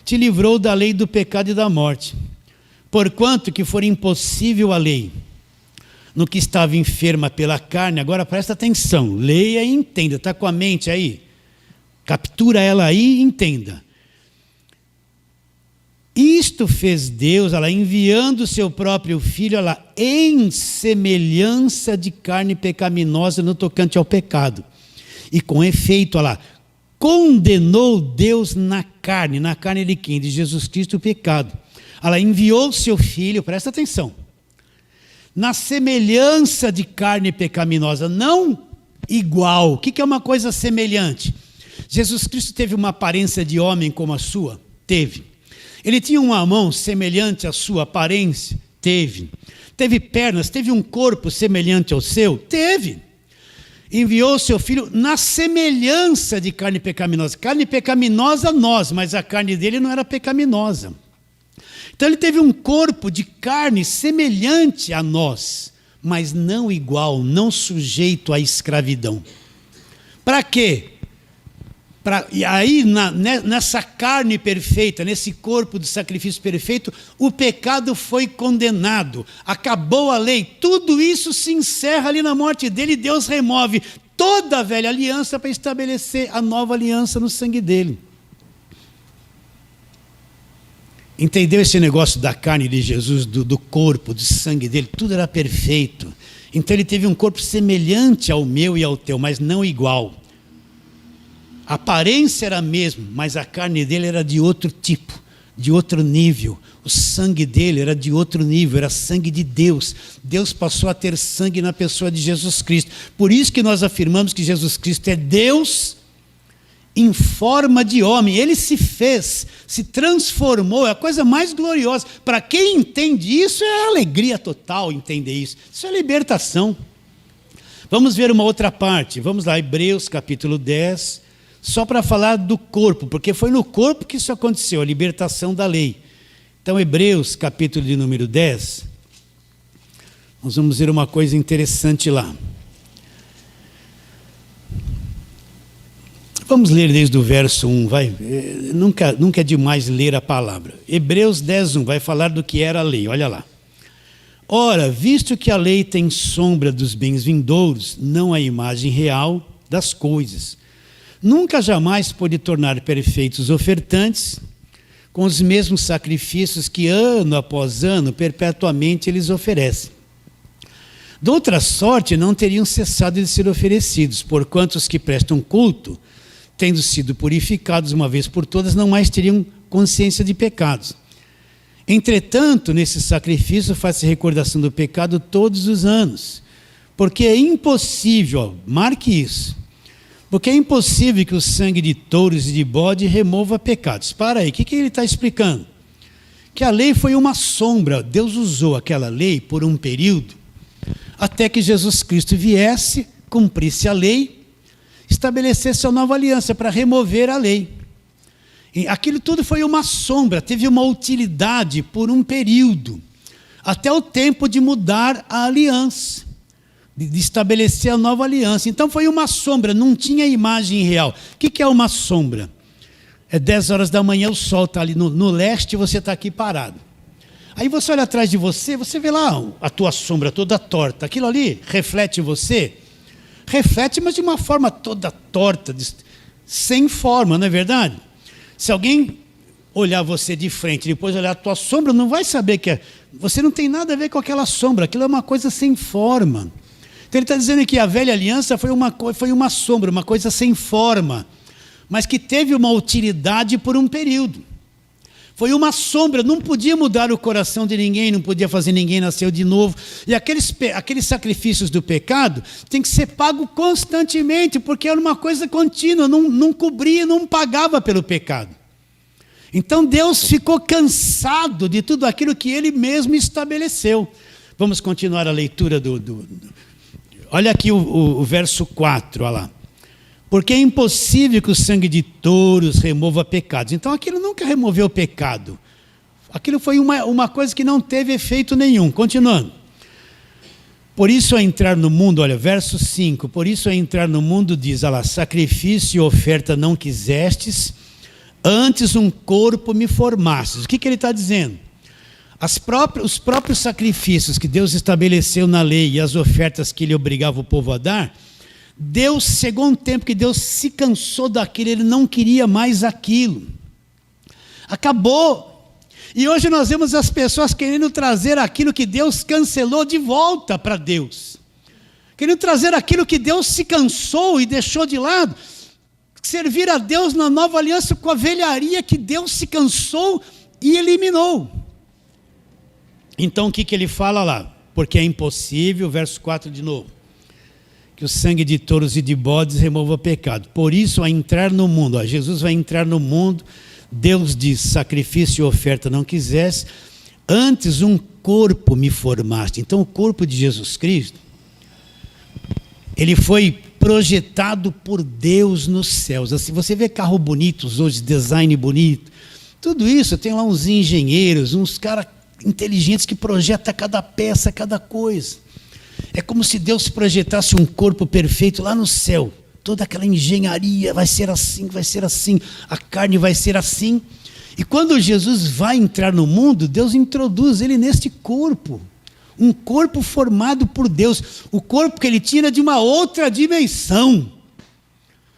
te livrou da lei do pecado e da morte. Porquanto que for impossível a lei, no que estava enferma pela carne, agora presta atenção, leia e entenda, está com a mente aí? Captura ela aí e entenda. Isto fez Deus, ela enviando o seu próprio Filho, ela em semelhança de carne pecaminosa no tocante ao pecado. E com efeito, ela condenou Deus na carne de quem? De Jesus Cristo o pecado. Ela enviou o seu Filho, presta atenção, na semelhança de carne pecaminosa, não igual. O que é uma coisa semelhante? Jesus Cristo teve uma aparência de homem como a sua? Teve. Ele tinha uma mão semelhante à sua aparência? Teve. Teve pernas? Teve um corpo semelhante ao seu? Teve. Enviou o seu Filho na semelhança de carne pecaminosa. Carne pecaminosa nós, mas a carne dele não era pecaminosa. Então ele teve um corpo de carne semelhante a nós, mas não igual, não sujeito à escravidão. Para quê? E aí, nessa carne perfeita, nesse corpo de sacrifício perfeito, o pecado foi condenado, acabou a lei, tudo isso se encerra ali na morte dele, e Deus remove toda a velha aliança para estabelecer a nova aliança no sangue dele. Entendeu esse negócio da carne de Jesus, do corpo, do sangue dele? Tudo era perfeito. Então ele teve um corpo semelhante ao meu e ao teu, mas não igual. A aparência era a mesma, mas a carne dele era de outro tipo, de outro nível. O sangue dele era de outro nível, era sangue de Deus. Deus passou a ter sangue na pessoa de Jesus Cristo. Por isso que nós afirmamos que Jesus Cristo é Deus em forma de homem. Ele se fez se transformou, é a coisa mais gloriosa. Para quem entende isso, é alegria total entender isso. Isso é libertação. Vamos ver uma outra parte. Vamos lá, Hebreus capítulo 10, só para falar do corpo, porque foi no corpo que isso aconteceu, a libertação da lei. Então, Hebreus capítulo de número 10, nós vamos ver uma coisa interessante lá. Vamos ler desde o verso 1, vai. Nunca é demais ler a palavra. Hebreus 10, 1, vai falar do que era a lei, olha lá. Ora, visto que a lei tem sombra dos bens vindouros, não a imagem real das coisas, nunca jamais pôde tornar perfeitos os ofertantes com os mesmos sacrifícios que ano após ano perpetuamente eles oferecem. De outra sorte, não teriam cessado de ser oferecidos, porquanto os que prestam culto, tendo sido purificados uma vez por todas, não mais teriam consciência de pecados. Entretanto, nesse sacrifício faz-se recordação do pecado todos os anos, porque é impossível, marque isso, porque é impossível que o sangue de touros e de bode remova pecados. Para aí, o que ele está explicando? Que a lei foi uma sombra, Deus usou aquela lei por um período, até que Jesus Cristo viesse, cumprisse a lei, estabelecesse a nova aliança para remover a lei. E aquilo tudo foi uma sombra, teve uma utilidade por um período, até o tempo de mudar a aliança, de estabelecer a nova aliança. Então foi uma sombra, não tinha imagem real. O que é uma sombra? É 10 horas da manhã, o sol está ali no leste e você está aqui parado. Aí você olha atrás de você, você vê lá a tua sombra toda torta. Aquilo ali reflete você? Reflete, mas de uma forma toda torta, sem forma, não é verdade? Se alguém olhar você de frente e depois olhar a tua sombra, não vai saber que você não tem nada a ver com aquela sombra, aquilo é uma coisa sem forma. Então ele está dizendo que a velha aliança foi uma sombra, uma coisa sem forma, mas que teve uma utilidade por um período. Foi uma sombra, não podia mudar o coração de ninguém, não podia fazer ninguém nascer de novo. E aqueles sacrifícios do pecado tem que ser pago constantemente, porque era uma coisa contínua, não cobria, não pagava pelo pecado. Então Deus ficou cansado de tudo aquilo que Ele mesmo estabeleceu. Vamos continuar a leitura olha aqui o verso 4, olha lá. Porque é impossível que o sangue de touros remova pecados. Então aquilo nunca removeu o pecado. Aquilo foi uma coisa que não teve efeito nenhum. Continuando. Por isso a entrar no mundo, olha, verso 5. Por isso a entrar no mundo diz, olha lá, sacrifício e oferta não quisestes, antes um corpo me formastes. O que ele está dizendo? Os próprios sacrifícios que Deus estabeleceu na lei e as ofertas que Ele obrigava o povo a dar, Deus, chegou um tempo que Deus se cansou daquilo, Ele não queria mais aquilo. Acabou. E hoje nós vemos as pessoas querendo trazer aquilo que Deus cancelou de volta para Deus. Querendo trazer aquilo que Deus se cansou e deixou de lado. Servir a Deus na nova aliança com a velharia que Deus se cansou e eliminou. Então o que ele fala lá? Porque é impossível, verso 4 de novo. Que o sangue de touros e de bodes remova pecado. Por isso, a entrar no mundo, Jesus vai entrar no mundo, Deus diz, sacrifício e oferta não quisesse, antes um corpo me formaste. Então o corpo de Jesus Cristo, ele foi projetado por Deus nos céus. Assim, você vê carro bonitos hoje, design bonito, tudo isso, tem lá uns engenheiros, uns caras inteligentes que projetam cada peça, cada coisa. É como se Deus projetasse um corpo perfeito lá no céu. Toda aquela engenharia vai ser assim, a carne vai ser assim. E quando Jesus vai entrar no mundo, Deus introduz ele neste corpo. Um corpo formado por Deus. O corpo que ele tira de uma outra dimensão.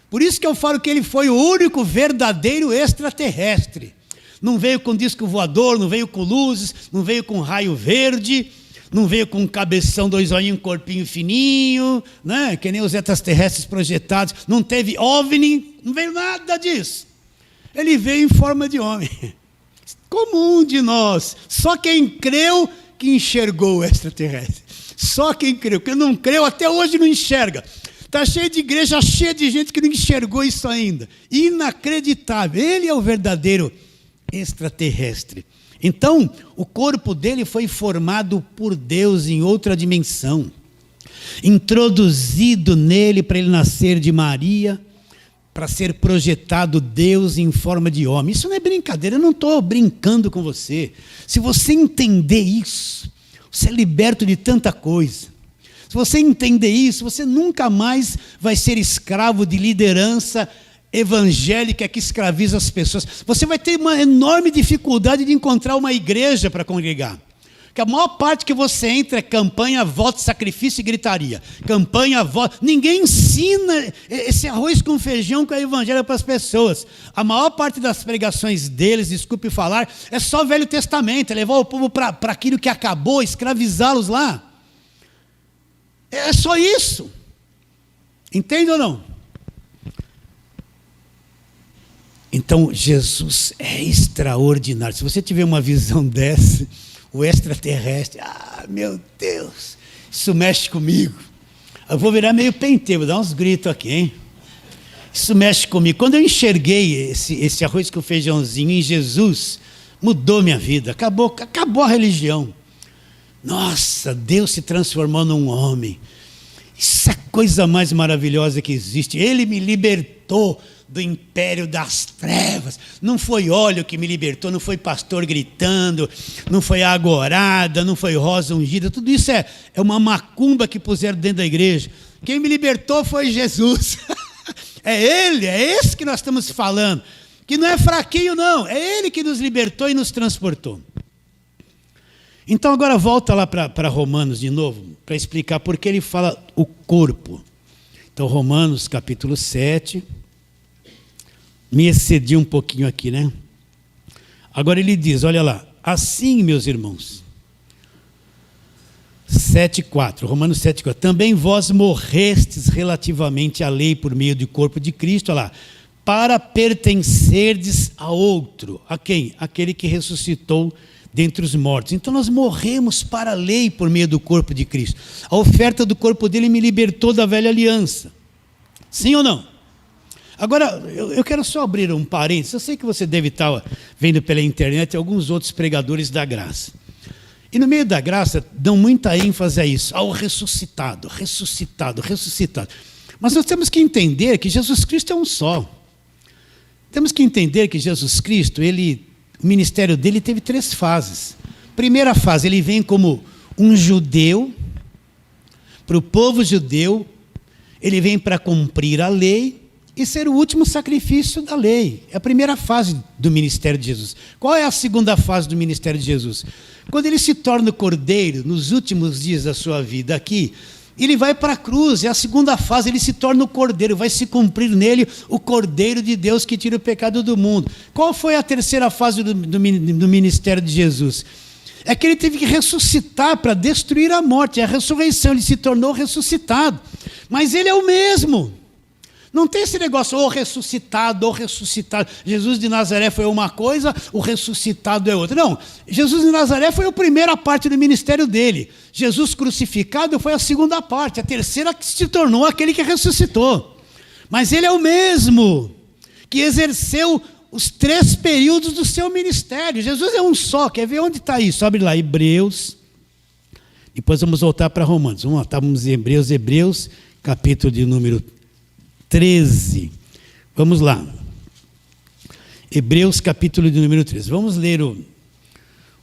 Por isso que eu falo que ele foi o único verdadeiro extraterrestre. Não veio com disco voador, não veio com luzes, não veio com raio verde, não veio com um cabeção, 2 olhinhos, um corpinho fininho, né? Que nem os extraterrestres projetados. Não teve OVNI, não veio nada disso. Ele veio em forma de homem. Como um de nós. Só quem creu que enxergou o extraterrestre. Só quem creu. Quem não creu até hoje não enxerga. Está cheio de igreja, cheio de gente que não enxergou isso ainda. Inacreditável. Ele é o verdadeiro extraterrestre. Então, o corpo dele foi formado por Deus em outra dimensão, introduzido nele para ele nascer de Maria, para ser projetado Deus em forma de homem. Isso não é brincadeira, eu não estou brincando com você. Se você entender isso, você é liberto de tanta coisa. Se você entender isso, você nunca mais vai ser escravo de liderança evangélica que escraviza as pessoas. Você vai ter uma enorme dificuldade de encontrar uma igreja para congregar. Porque a maior parte que você entra é campanha, voto, sacrifício e gritaria. Campanha, voto. Ninguém ensina esse arroz com feijão com o evangelho para as pessoas. A maior parte das pregações deles, desculpe falar, é só Velho Testamento, é levar o povo para aquilo que acabou, escravizá-los lá. É só isso. Entende ou não? Então, Jesus é extraordinário. Se você tiver uma visão dessa, o extraterrestre, meu Deus, isso mexe comigo. Eu vou virar meio penteiro, vou dar uns gritos aqui, hein? Isso mexe comigo. Quando eu enxerguei esse arroz com feijãozinho em Jesus, mudou minha vida, acabou a religião. Nossa, Deus se transformou num homem. Isso é a coisa mais maravilhosa que existe. Ele me libertou do império das trevas. Não foi óleo que me libertou, não foi pastor gritando, não foi agorada, não foi rosa ungida. Tudo isso é uma macumba que puseram dentro da igreja. Quem me libertou foi Jesus. É Ele, é esse que nós estamos falando. Que não é fraquinho, não. É Ele que nos libertou e nos transportou. Então agora volta lá para Romanos de novo, para explicar por que ele fala o corpo. Então Romanos capítulo 7... Me excedi um pouquinho aqui, né? Agora ele diz, olha lá. Assim, meus irmãos. 7,4. Romanos 7,4. Também vós morrestes relativamente à lei por meio do corpo de Cristo, olha lá. Para pertencerdes a outro. A quem? Aquele que ressuscitou dentre os mortos. Então nós morremos para a lei por meio do corpo de Cristo. A oferta do corpo dele me libertou da velha aliança. Sim ou não? Agora, eu quero só abrir um parênteses. Eu sei que você deve estar vendo pela internet alguns outros pregadores da graça. E no meio da graça, dão muita ênfase a isso, ao ressuscitado, ressuscitado, ressuscitado. Mas nós temos que entender que Jesus Cristo é um só. Temos que entender que Jesus Cristo, o ministério dele teve 3 fases. Primeira fase, ele vem como um judeu, para o povo judeu, ele vem para cumprir a lei, e ser o último sacrifício da lei. É a primeira fase do ministério de Jesus. Qual é a segunda fase do ministério de Jesus? Quando ele se torna o cordeiro, nos últimos dias da sua vida aqui, ele vai para a cruz, é a segunda fase, ele se torna o cordeiro, vai se cumprir nele o cordeiro de Deus que tira o pecado do mundo. Qual foi a terceira fase do ministério de Jesus? É que ele teve que ressuscitar para destruir a morte, a ressurreição, ele se tornou ressuscitado. Mas ele é o mesmo. Não tem esse negócio, ou ressuscitado, ou ressuscitado. Jesus de Nazaré foi uma coisa, o ressuscitado é outra. Não, Jesus de Nazaré foi a primeira parte do ministério dele. Jesus crucificado foi a segunda parte, a terceira que se tornou aquele que ressuscitou. Mas ele é o mesmo, que exerceu os 3 períodos do seu ministério. Jesus é um só, quer ver onde está isso? Abre lá, Hebreus. Depois vamos voltar para Romanos. Estávamos em Hebreus, capítulo de número 13. Vamos lá. Hebreus, capítulo de número 13. Vamos ler o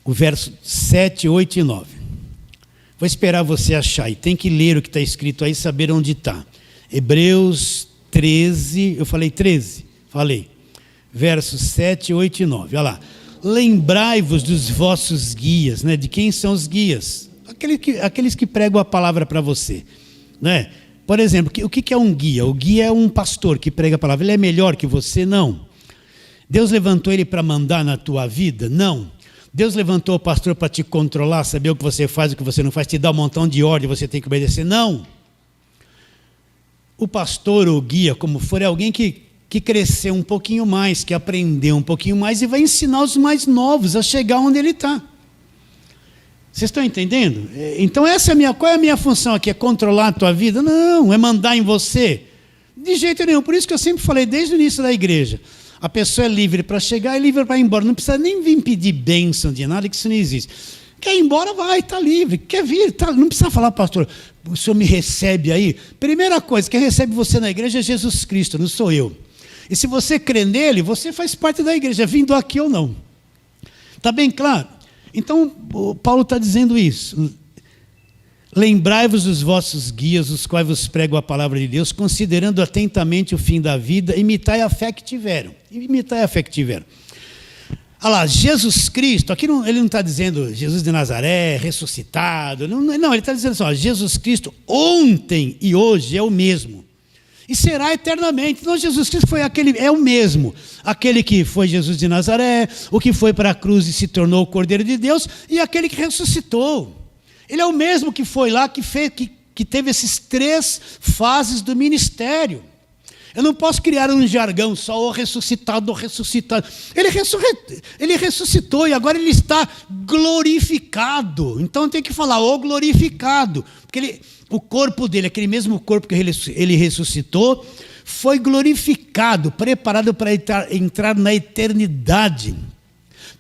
verso 7, 8 e 9. Vou esperar você achar. E tem que ler o que está escrito aí, saber onde está. Hebreus 13. Eu falei 13? Falei. Versos 7, 8 e 9. Olha lá. Lembrai-vos dos vossos guias. Né? De quem são os guias? Aqueles que pregam a palavra para você. Né? Por exemplo, o que é um guia? O guia é um pastor que prega a palavra. Ele é melhor que você? Não. Deus levantou ele para mandar na tua vida? Não. Deus levantou o pastor para te controlar, saber o que você faz e o que você não faz, te dar um montão de ordem, você tem que obedecer? Não. O pastor ou guia, como for, é alguém que cresceu um pouquinho mais, que aprendeu um pouquinho mais e vai ensinar os mais novos a chegar onde ele está. Vocês estão entendendo? Então qual é a minha função aqui? É controlar a tua vida? Não, é mandar em você. De jeito nenhum. Por isso que eu sempre falei desde o início da igreja. A pessoa é livre para chegar e livre para ir embora. Não precisa nem vir pedir bênção de nada, que isso não existe. Quer ir embora, vai, está livre. Quer vir, tá, não precisa falar, pastor, o senhor me recebe aí. Primeira coisa, quem recebe você na igreja é Jesus Cristo, não sou eu. E se você crê nele, você faz parte da igreja, vindo aqui ou não. Está bem claro? Então, o Paulo está dizendo isso. Lembrai-vos dos vossos guias, os quais vos pregam a palavra de Deus, considerando atentamente o fim da vida, imitai a fé que tiveram. Imitai a fé que tiveram. Olha lá, Jesus Cristo, aqui não, ele não está dizendo Jesus de Nazaré, ressuscitado, não, ele está dizendo assim, ó, Jesus Cristo ontem e hoje é o mesmo. E será eternamente. Então Jesus Cristo foi aquele, é o mesmo. Aquele que foi Jesus de Nazaré, o que foi para a cruz e se tornou o Cordeiro de Deus, e aquele que ressuscitou. Ele é o mesmo que foi lá, que teve esses 3 fases do ministério. Eu não posso criar um jargão só, o ressuscitado, o ressuscitado. Ele ressuscitou e agora ele está glorificado. Então tem que falar o glorificado. Porque o corpo dele, aquele mesmo corpo que ele ressuscitou, foi glorificado, preparado para entrar na eternidade.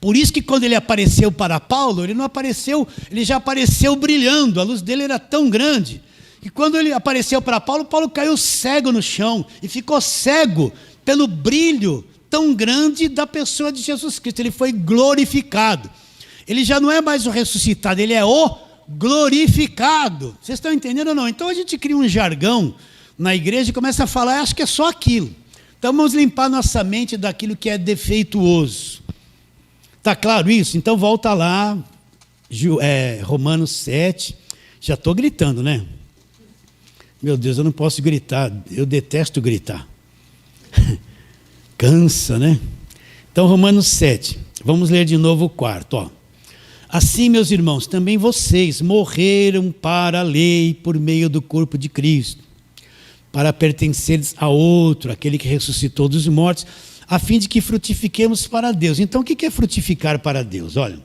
Por isso que quando ele apareceu para Paulo, ele já apareceu brilhando, a luz dele era tão grande. E quando ele apareceu para Paulo, Paulo caiu cego no chão e ficou cego pelo brilho tão grande da pessoa de Jesus Cristo. Ele foi glorificado. Ele já não é mais o ressuscitado, ele é o glorificado. Vocês estão entendendo ou não? Então a gente cria um jargão na igreja e começa a falar, acho que é só aquilo. Então vamos limpar nossa mente daquilo que é defeituoso. Está claro isso? Então volta lá, Romanos 7. Já estou gritando, né? Meu Deus, eu não posso gritar, eu detesto gritar. Cansa, né? Então, Romanos 7, vamos ler de novo o 4. Ó. Assim, meus irmãos, também vocês morreram para a lei por meio do corpo de Cristo, para pertenceres a outro, aquele que ressuscitou dos mortos, a fim de que frutifiquemos para Deus. Então, o que é frutificar para Deus? Olha,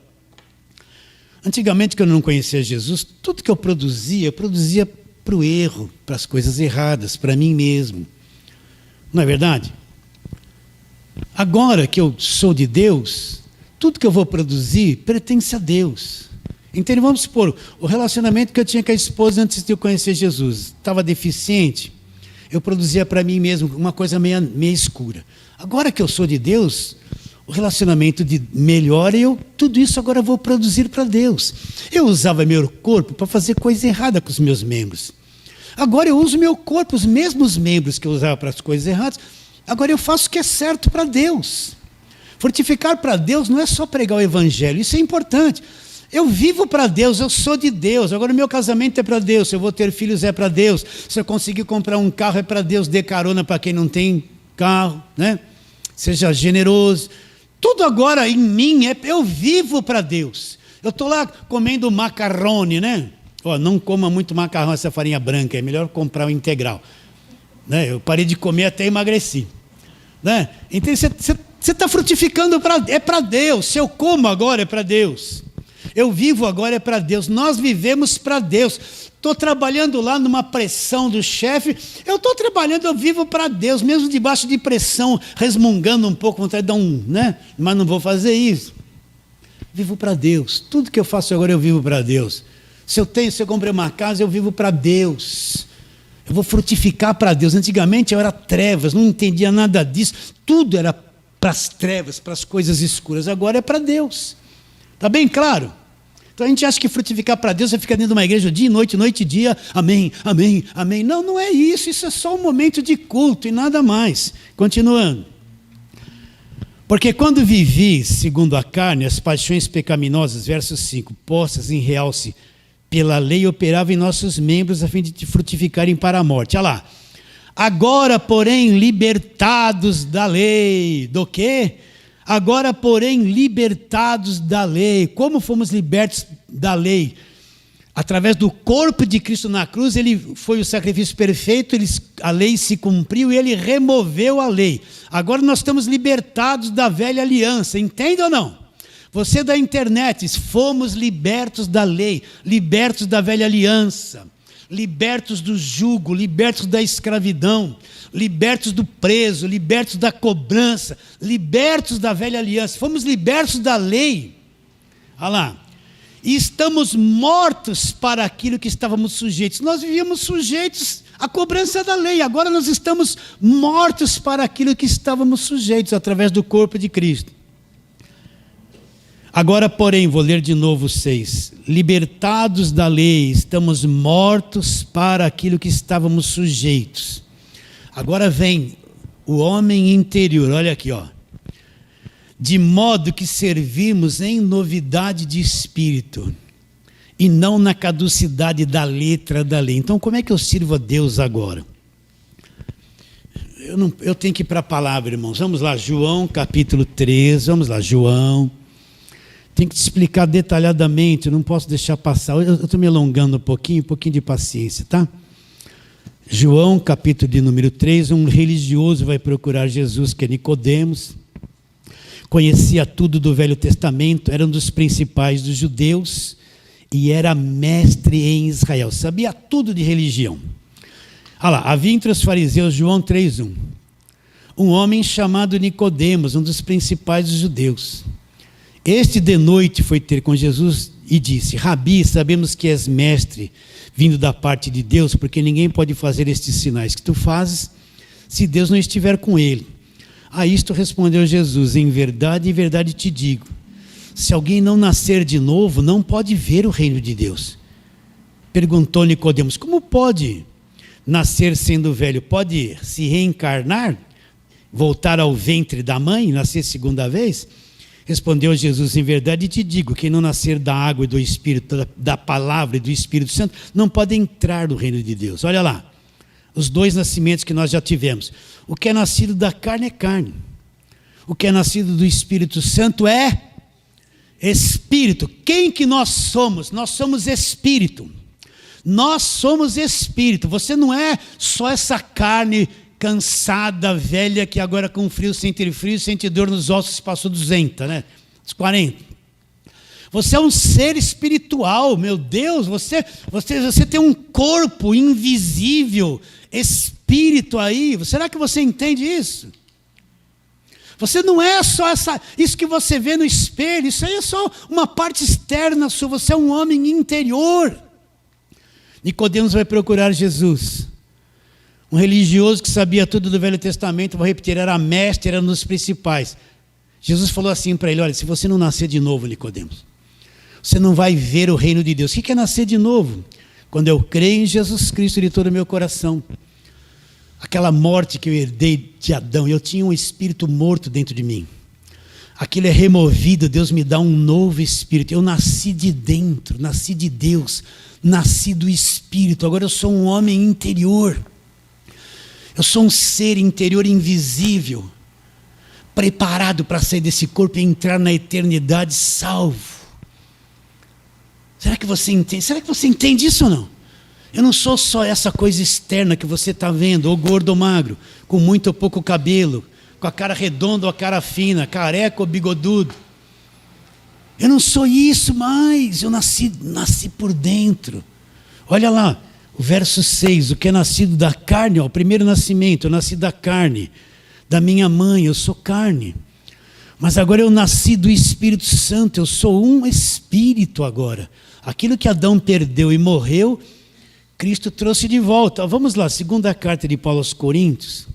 antigamente, quando eu não conhecia Jesus, tudo que eu produzia para o erro, para as coisas erradas, para mim mesmo. Não é verdade? Agora que eu sou de Deus, tudo que eu vou produzir pertence a Deus. Então vamos supor, o relacionamento que eu tinha com a esposa antes de eu conhecer Jesus estava deficiente, eu produzia para mim mesmo uma coisa meio escura. Agora que eu sou de Deus, o relacionamento melhora e tudo isso agora eu vou produzir para Deus. Eu usava meu corpo para fazer coisa errada com os meus membros. Agora eu uso meu corpo, os mesmos membros que eu usava para as coisas erradas, agora eu faço o que é certo para Deus. Frutificar para Deus não é só pregar o evangelho, isso é importante. Eu vivo para Deus, eu sou de Deus, agora o meu casamento é para Deus, se eu vou ter filhos é para Deus, se eu conseguir comprar um carro é para Deus, dê carona para quem não tem carro, né? Seja generoso. Tudo agora em mim, eu vivo para Deus. Eu estou lá comendo macarrone, né? Oh, não coma muito macarrão, essa farinha branca, é melhor comprar o integral. Né? Eu parei de comer até emagreci. Né? Então você está frutificando, é para Deus. Se eu como agora é para Deus. Eu vivo agora é para Deus. Nós vivemos para Deus. Estou trabalhando lá numa pressão do chefe. Eu estou trabalhando, eu vivo para Deus, mesmo debaixo de pressão, resmungando um pouco, vontade de dar né? Mas não vou fazer isso. Vivo para Deus. Tudo que eu faço agora eu vivo para Deus. Se eu comprei uma casa, eu vivo para Deus. Eu vou frutificar para Deus. Antigamente eu era trevas, não entendia nada disso. Tudo era para as trevas, para as coisas escuras. Agora é para Deus. Está bem claro? Então a gente acha que frutificar para Deus é ficar dentro de uma igreja dia e noite, noite e dia. Amém, amém, amém. Não, não é isso. Isso é só um momento de culto e nada mais. Continuando. Porque quando vivi, segundo a carne, as paixões pecaminosas, verso 5, postas em realce pela lei, operava em nossos membros a fim de frutificarem para a morte. Olha lá. Agora, porém, libertados da lei. Do quê? Agora, porém, libertados da lei. Como fomos libertos da lei? Através do corpo de Cristo na cruz, ele foi o sacrifício perfeito, a lei se cumpriu e ele removeu a lei. Agora nós estamos libertados da velha aliança, entende ou não? Você da internet, fomos libertos da lei, libertos da velha aliança. libertos do jugo, libertos da escravidão, libertos do preso, libertos da cobrança, libertos da velha aliança. Fomos libertos da lei. Olha lá. E estamos mortos para aquilo que estávamos sujeitos. Nós vivíamos sujeitos à cobrança da lei. Agora nós estamos mortos para aquilo que estávamos sujeitos através do corpo de Cristo. Agora, porém, vou ler de novo 6. Libertados da lei, estamos mortos para aquilo que estávamos sujeitos. Agora vem o homem interior, olha aqui, ó. De modo que servimos em novidade de espírito e não na caducidade da letra da lei. Então, como é que eu sirvo a Deus agora? Eu tenho que ir para a palavra, irmãos. Vamos lá, João capítulo 3, vamos lá, João. Tem que te explicar detalhadamente, eu não posso deixar passar. Eu estou me alongando um pouquinho de paciência, tá? João, capítulo de número 3, um religioso vai procurar Jesus, que é Nicodemos. Conhecia tudo do Velho Testamento, era um dos principais dos judeus e era mestre em Israel, sabia tudo de religião. Olha lá, havia entre os fariseus, João 3:1, um homem chamado Nicodemos, um dos principais dos judeus. Este de noite foi ter com Jesus e disse: Rabi, sabemos que és mestre, vindo da parte de Deus, porque ninguém pode fazer estes sinais que tu fazes, se Deus não estiver com ele. A isto respondeu Jesus: em verdade te digo, se alguém não nascer de novo, não pode ver o reino de Deus. Perguntou Nicodemos: como pode nascer sendo velho? Pode se reencarnar? Voltar ao ventre da mãe, nascer segunda vez? Respondeu Jesus: em verdade te digo, quem não nascer da água e do Espírito, da palavra e do Espírito Santo, não pode entrar no reino de Deus. Olha lá, os dois nascimentos que nós já tivemos. O que é nascido da carne é carne. O que é nascido do Espírito Santo é Espírito. Quem que nós somos? Nós somos Espírito. Nós somos Espírito. Você não é só essa carne cansada, velha, que agora com frio, sente dor nos ossos, passou 200, né? Os 40. Você é um ser espiritual, meu Deus, você tem um corpo invisível, espírito aí. Será que você entende isso? Você não é só isso que você vê no espelho, isso aí é só uma parte externa sua, você é um homem interior. Nicodemos vai procurar Jesus. Um religioso que sabia tudo do Velho Testamento, vou repetir, era mestre, era um dos principais. Jesus falou assim para ele: olha, se você não nascer de novo, Nicodemos, você não vai ver o reino de Deus. O que é nascer de novo? Quando eu creio em Jesus Cristo de todo o meu coração. Aquela morte que eu herdei de Adão, eu tinha um espírito morto dentro de mim. Aquilo é removido, Deus me dá um novo espírito. Eu nasci de dentro, nasci de Deus, nasci do Espírito. Agora eu sou um homem interior. Eu sou um ser interior invisível, preparado para sair desse corpo e entrar na eternidade salvo. Será que você entende? Será que você entende isso ou não? Eu não sou só essa coisa externa que você está vendo, ou gordo ou magro, com muito ou pouco cabelo, com a cara redonda ou a cara fina, careca ou bigodudo. Eu não sou isso mais, eu nasci por dentro. Olha lá. O verso 6, o que é nascido da carne, ó, o primeiro nascimento, eu nasci da carne, da minha mãe, eu sou carne. Mas agora eu nasci do Espírito Santo, eu sou um espírito agora. Aquilo que Adão perdeu e morreu, Cristo trouxe de volta. Vamos lá, segunda carta de Paulo aos Coríntios,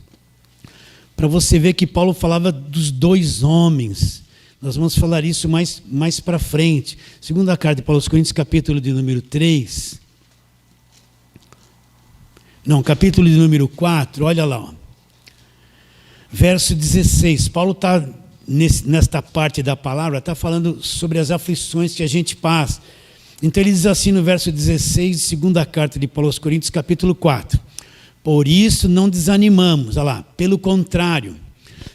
para você ver que Paulo falava dos dois homens. Nós vamos falar isso mais para frente. Segunda carta de Paulo aos Coríntios, capítulo de número 3. Não, capítulo de número 4, olha lá. Ó. Verso 16, Paulo está, nesta parte da palavra, está falando sobre as aflições que a gente passa. Então ele diz assim no verso 16, segunda carta de Paulo aos Coríntios, capítulo 4. Por isso não desanimamos, olha lá, pelo contrário,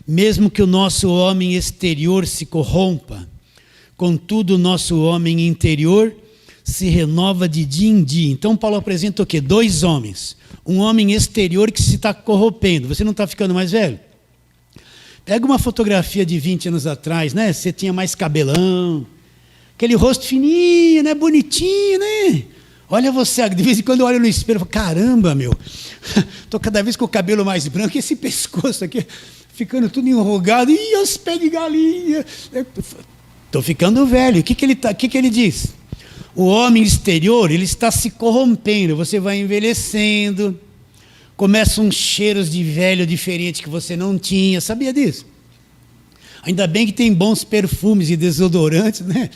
mesmo que o nosso homem exterior se corrompa, contudo o nosso homem interior se renova de dia em dia. Então Paulo apresenta o quê? Dois homens. Um homem exterior que se está corrompendo. Você não está ficando mais velho? Pega uma fotografia de 20 anos atrás, né? Você tinha mais cabelão, aquele rosto fininho, né? Bonitinho, né? Olha você, de vez em quando eu olho no espelho e falo, caramba, meu, estou cada vez com o cabelo mais branco, e esse pescoço aqui ficando tudo enrugado, e os pés de galinha. Estou ficando velho. O que ele diz? O homem exterior, ele está se corrompendo, você vai envelhecendo, começam uns cheiros de velho diferentes que você não tinha, sabia disso? Ainda bem que tem bons perfumes e desodorantes, né?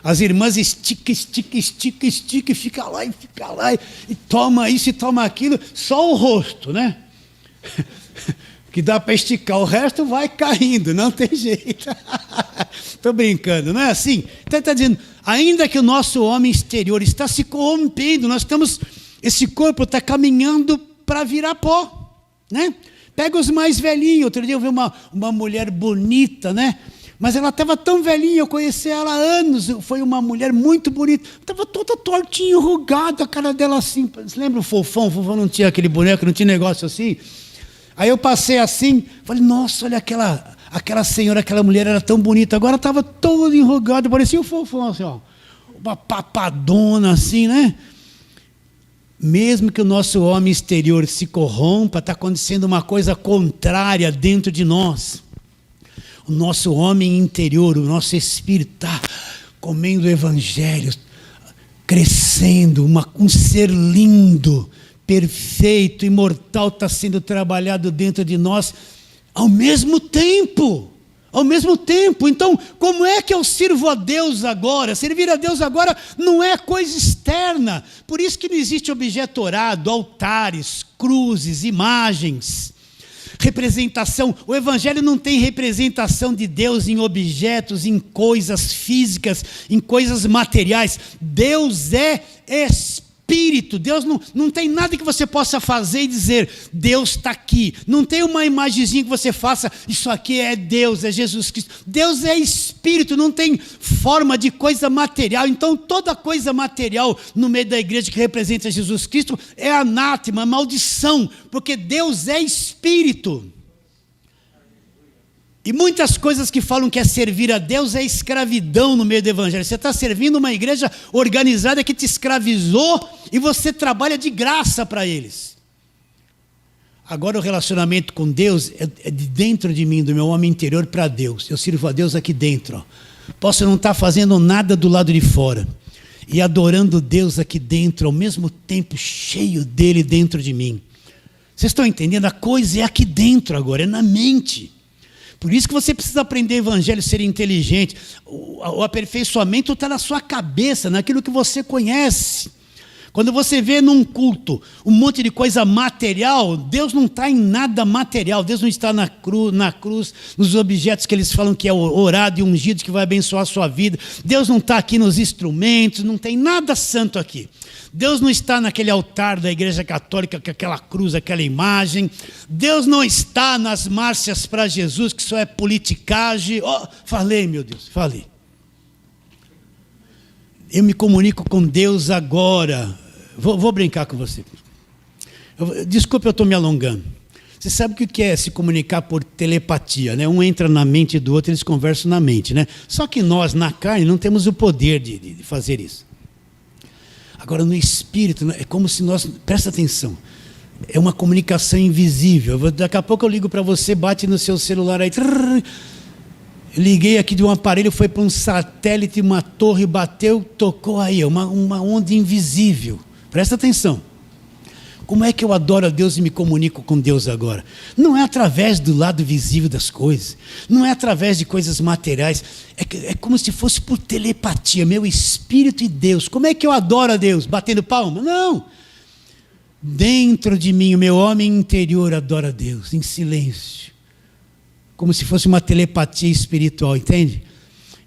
As irmãs estica, e fica lá, e toma isso e toma aquilo, só o rosto, né? Que dá para esticar, o resto vai caindo, não tem jeito. Estou brincando, não é assim? Então ele está dizendo, ainda que o nosso homem exterior está se corrompendo, esse corpo está caminhando para virar pó, né? Pega os mais velhinhos, outro dia eu vi uma mulher bonita, né? Mas ela estava tão velhinha, eu conheci ela há anos, foi uma mulher muito bonita, estava toda tortinha, enrugada, a cara dela assim, você lembra o Fofão? O Fofão não tinha aquele boneco, não tinha negócio assim? Aí eu passei assim, falei, nossa, olha aquela senhora, aquela mulher era tão bonita, agora estava toda enrugada, parecia o Fofão, assim, ó, uma papadona assim, né? Mesmo que o nosso homem exterior se corrompa, está acontecendo uma coisa contrária dentro de nós. O nosso homem interior, o nosso espírito está comendo o evangelho, crescendo, um ser lindo, perfeito, imortal está sendo trabalhado dentro de nós ao mesmo tempo. Então, como é que eu sirvo a Deus agora? Servir a Deus agora não é coisa externa. Por isso que não existe objeto orado, altares, cruzes, imagens, representação. O Evangelho não tem representação de Deus em objetos, em coisas físicas, em coisas materiais. Deus é Espírito. Deus não tem nada que você possa fazer e dizer, Deus está aqui. Não tem uma imagenzinha que você faça, isso aqui é Deus, é Jesus Cristo. Deus é Espírito, não tem forma de coisa material. Então toda coisa material no meio da igreja que representa Jesus Cristo é anátema, maldição, porque Deus é Espírito. E muitas coisas que falam que é servir a Deus é escravidão no meio do Evangelho. Você está servindo uma igreja organizada que te escravizou e você trabalha de graça para eles. Agora o relacionamento com Deus é de dentro de mim, do meu homem interior para Deus. Eu sirvo a Deus aqui dentro. Ó. Posso não estar fazendo nada do lado de fora. E adorando Deus aqui dentro, ao mesmo tempo cheio dele dentro de mim. Vocês estão entendendo? A coisa é aqui dentro agora, é na mente. Por isso que você precisa aprender evangelho, ser inteligente. O aperfeiçoamento está na sua cabeça, naquilo que você conhece. Quando você vê num culto um monte de coisa material, Deus não está em nada material. Deus não está na cruz, nos objetos que eles falam que é orado e ungido, que vai abençoar a sua vida. Deus não está aqui nos instrumentos, não tem nada santo aqui. Deus não está naquele altar da igreja católica, com aquela cruz, aquela imagem. Deus não está nas márcias para Jesus, que só é politicagem. Oh, falei, meu Deus, falei. Eu me comunico com Deus agora. Vou brincar com você. Desculpe, eu estou me alongando. Você sabe o que é se comunicar por telepatia, né? Um entra na mente do outro, eles conversam na mente, né? Só que nós, na carne, não temos o poder de fazer isso. Agora, no espírito, é como se nós... Presta atenção. É uma comunicação invisível. Daqui a pouco eu ligo para você, bate no seu celular aí. Eu liguei aqui de um aparelho, foi para um satélite, uma torre, bateu, tocou aí. Uma onda invisível. Presta atenção. Como é que eu adoro a Deus e me comunico com Deus agora? Não é através do lado visível das coisas. Não é através de coisas materiais. É como se fosse por telepatia. Meu espírito e Deus. Como é que eu adoro a Deus? Batendo palma? Não. Dentro de mim, o meu homem interior adora a Deus, em silêncio. Como se fosse uma telepatia espiritual, entende?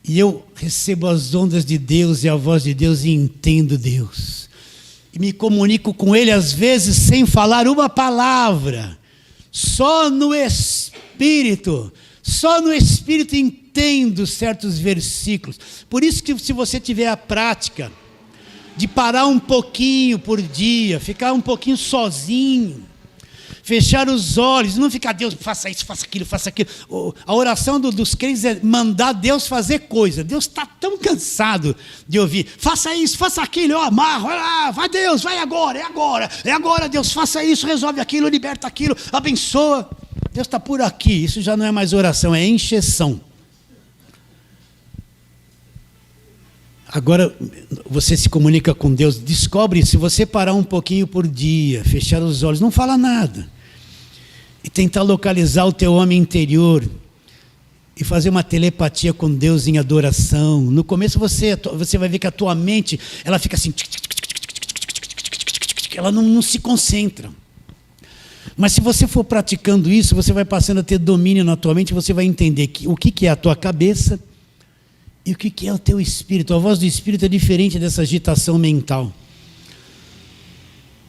E eu recebo as ondas de Deus e a voz de Deus e entendo Deus. E me comunico com Ele, às vezes, sem falar uma palavra. Só no Espírito entendo certos versículos. Por isso que se você tiver a prática de parar um pouquinho por dia, ficar um pouquinho sozinho, fechar os olhos, não ficar, Deus, faça isso, faça aquilo, faça aquilo. A oração dos crentes é mandar Deus fazer coisa. Deus está tão cansado de ouvir, faça isso, faça aquilo, eu amarro, vai Deus, vai agora, é agora, Deus, faça isso, resolve aquilo, liberta aquilo, abençoa. Deus está por aqui, isso já não é mais oração, é encheção. Agora você se comunica com Deus, descobre, se você parar um pouquinho por dia, fechar os olhos, não fala nada, e tentar localizar o teu homem interior, e fazer uma telepatia com Deus em adoração. No começo você vai ver que a tua mente, ela fica assim, ela não se concentra. Mas se você for praticando isso, você vai passando a ter domínio na tua mente, você vai entender o que é a tua cabeça, e o que é o teu espírito. A voz do espírito é diferente dessa agitação mental.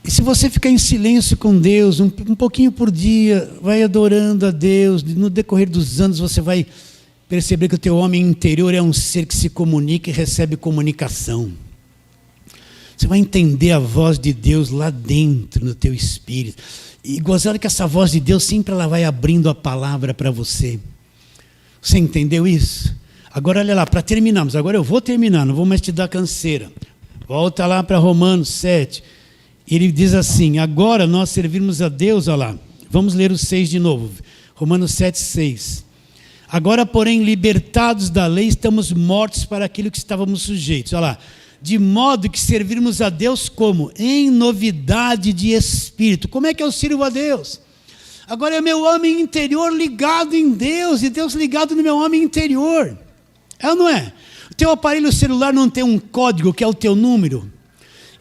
E se você ficar em silêncio com Deus, um pouquinho por dia, vai adorando a Deus, no decorrer dos anos você vai perceber que o teu homem interior é um ser que se comunica e recebe comunicação. Você vai entender a voz de Deus lá dentro, no teu espírito. E gozado que essa voz de Deus sempre ela vai abrindo a palavra para você. Você entendeu isso? Agora olha lá, para terminarmos, agora eu vou terminar, não vou mais te dar canseira. Volta lá para Romanos 7. Ele diz assim, agora nós servirmos a Deus, olha lá. Vamos ler o 6 de novo. Romanos 7, 6. Agora, porém, libertados da lei, estamos mortos para aquilo que estávamos sujeitos. Olha lá. De modo que servirmos a Deus como? Em novidade de espírito. Como é que eu sirvo a Deus? Agora é meu homem interior ligado em Deus, e Deus ligado no meu homem interior. É ou não é? O teu aparelho celular não tem um código que é o teu número?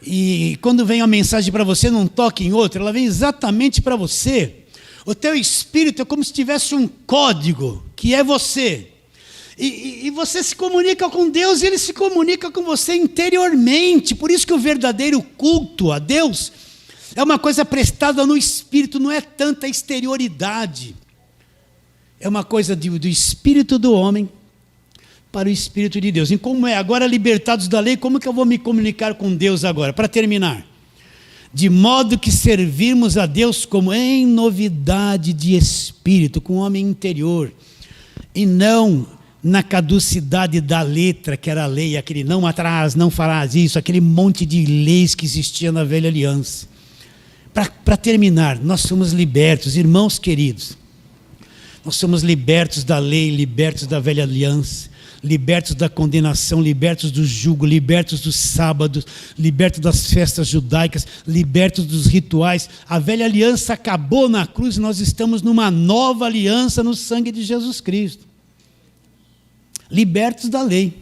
E quando vem uma mensagem para você, não toca em outra, ela vem exatamente para você. O teu espírito é como se tivesse um código, que é você. E você se comunica com Deus, e Ele se comunica com você interiormente. Por isso que o verdadeiro culto a Deus é uma coisa prestada no espírito, não é tanta exterioridade. É uma coisa do espírito do homem para o Espírito de Deus. E como é? Agora libertados da lei, como que eu vou me comunicar com Deus agora? Para terminar. De modo que servirmos a Deus como em novidade de espírito, com o homem interior. E não na caducidade da letra, que era a lei, aquele não atrás, não farás isso, aquele monte de leis que existia na velha aliança. Para terminar, nós somos libertos, irmãos queridos. Nós somos libertos da lei, libertos da velha aliança, libertos da condenação, libertos do jugo, libertos dos sábados, libertos das festas judaicas, libertos dos rituais. A velha aliança acabou na cruz e nós estamos numa nova aliança no sangue de Jesus Cristo. Libertos da lei.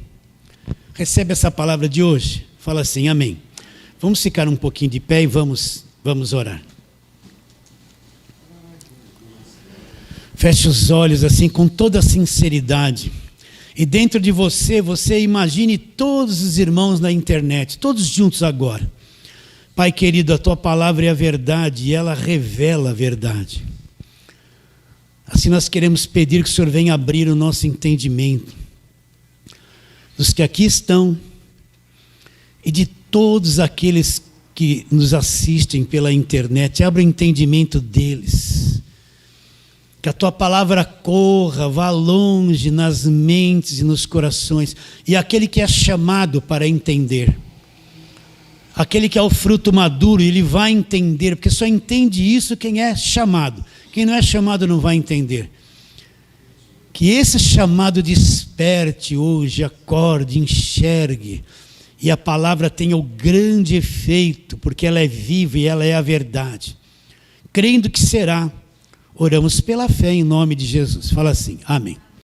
Recebe essa palavra de hoje? Fala assim, amém. Vamos ficar um pouquinho de pé e vamos orar. Feche os olhos assim com toda a sinceridade. E dentro de você imagine todos os irmãos na internet, todos juntos agora. Pai querido, a Tua palavra é a verdade e ela revela a verdade. Assim nós queremos pedir que o Senhor venha abrir o nosso entendimento. Dos que aqui estão e de todos aqueles que nos assistem pela internet, abra o entendimento deles. Que a Tua palavra corra, vá longe nas mentes e nos corações. E aquele que é chamado para entender, aquele que é o fruto maduro, ele vai entender, porque só entende isso quem é chamado. Quem não é chamado não vai entender. Que esse chamado desperte hoje, acorde, enxergue, e a palavra tenha o grande efeito, porque ela é viva e ela é a verdade. Crendo que será, oramos pela fé em nome de Jesus. Fala assim, amém.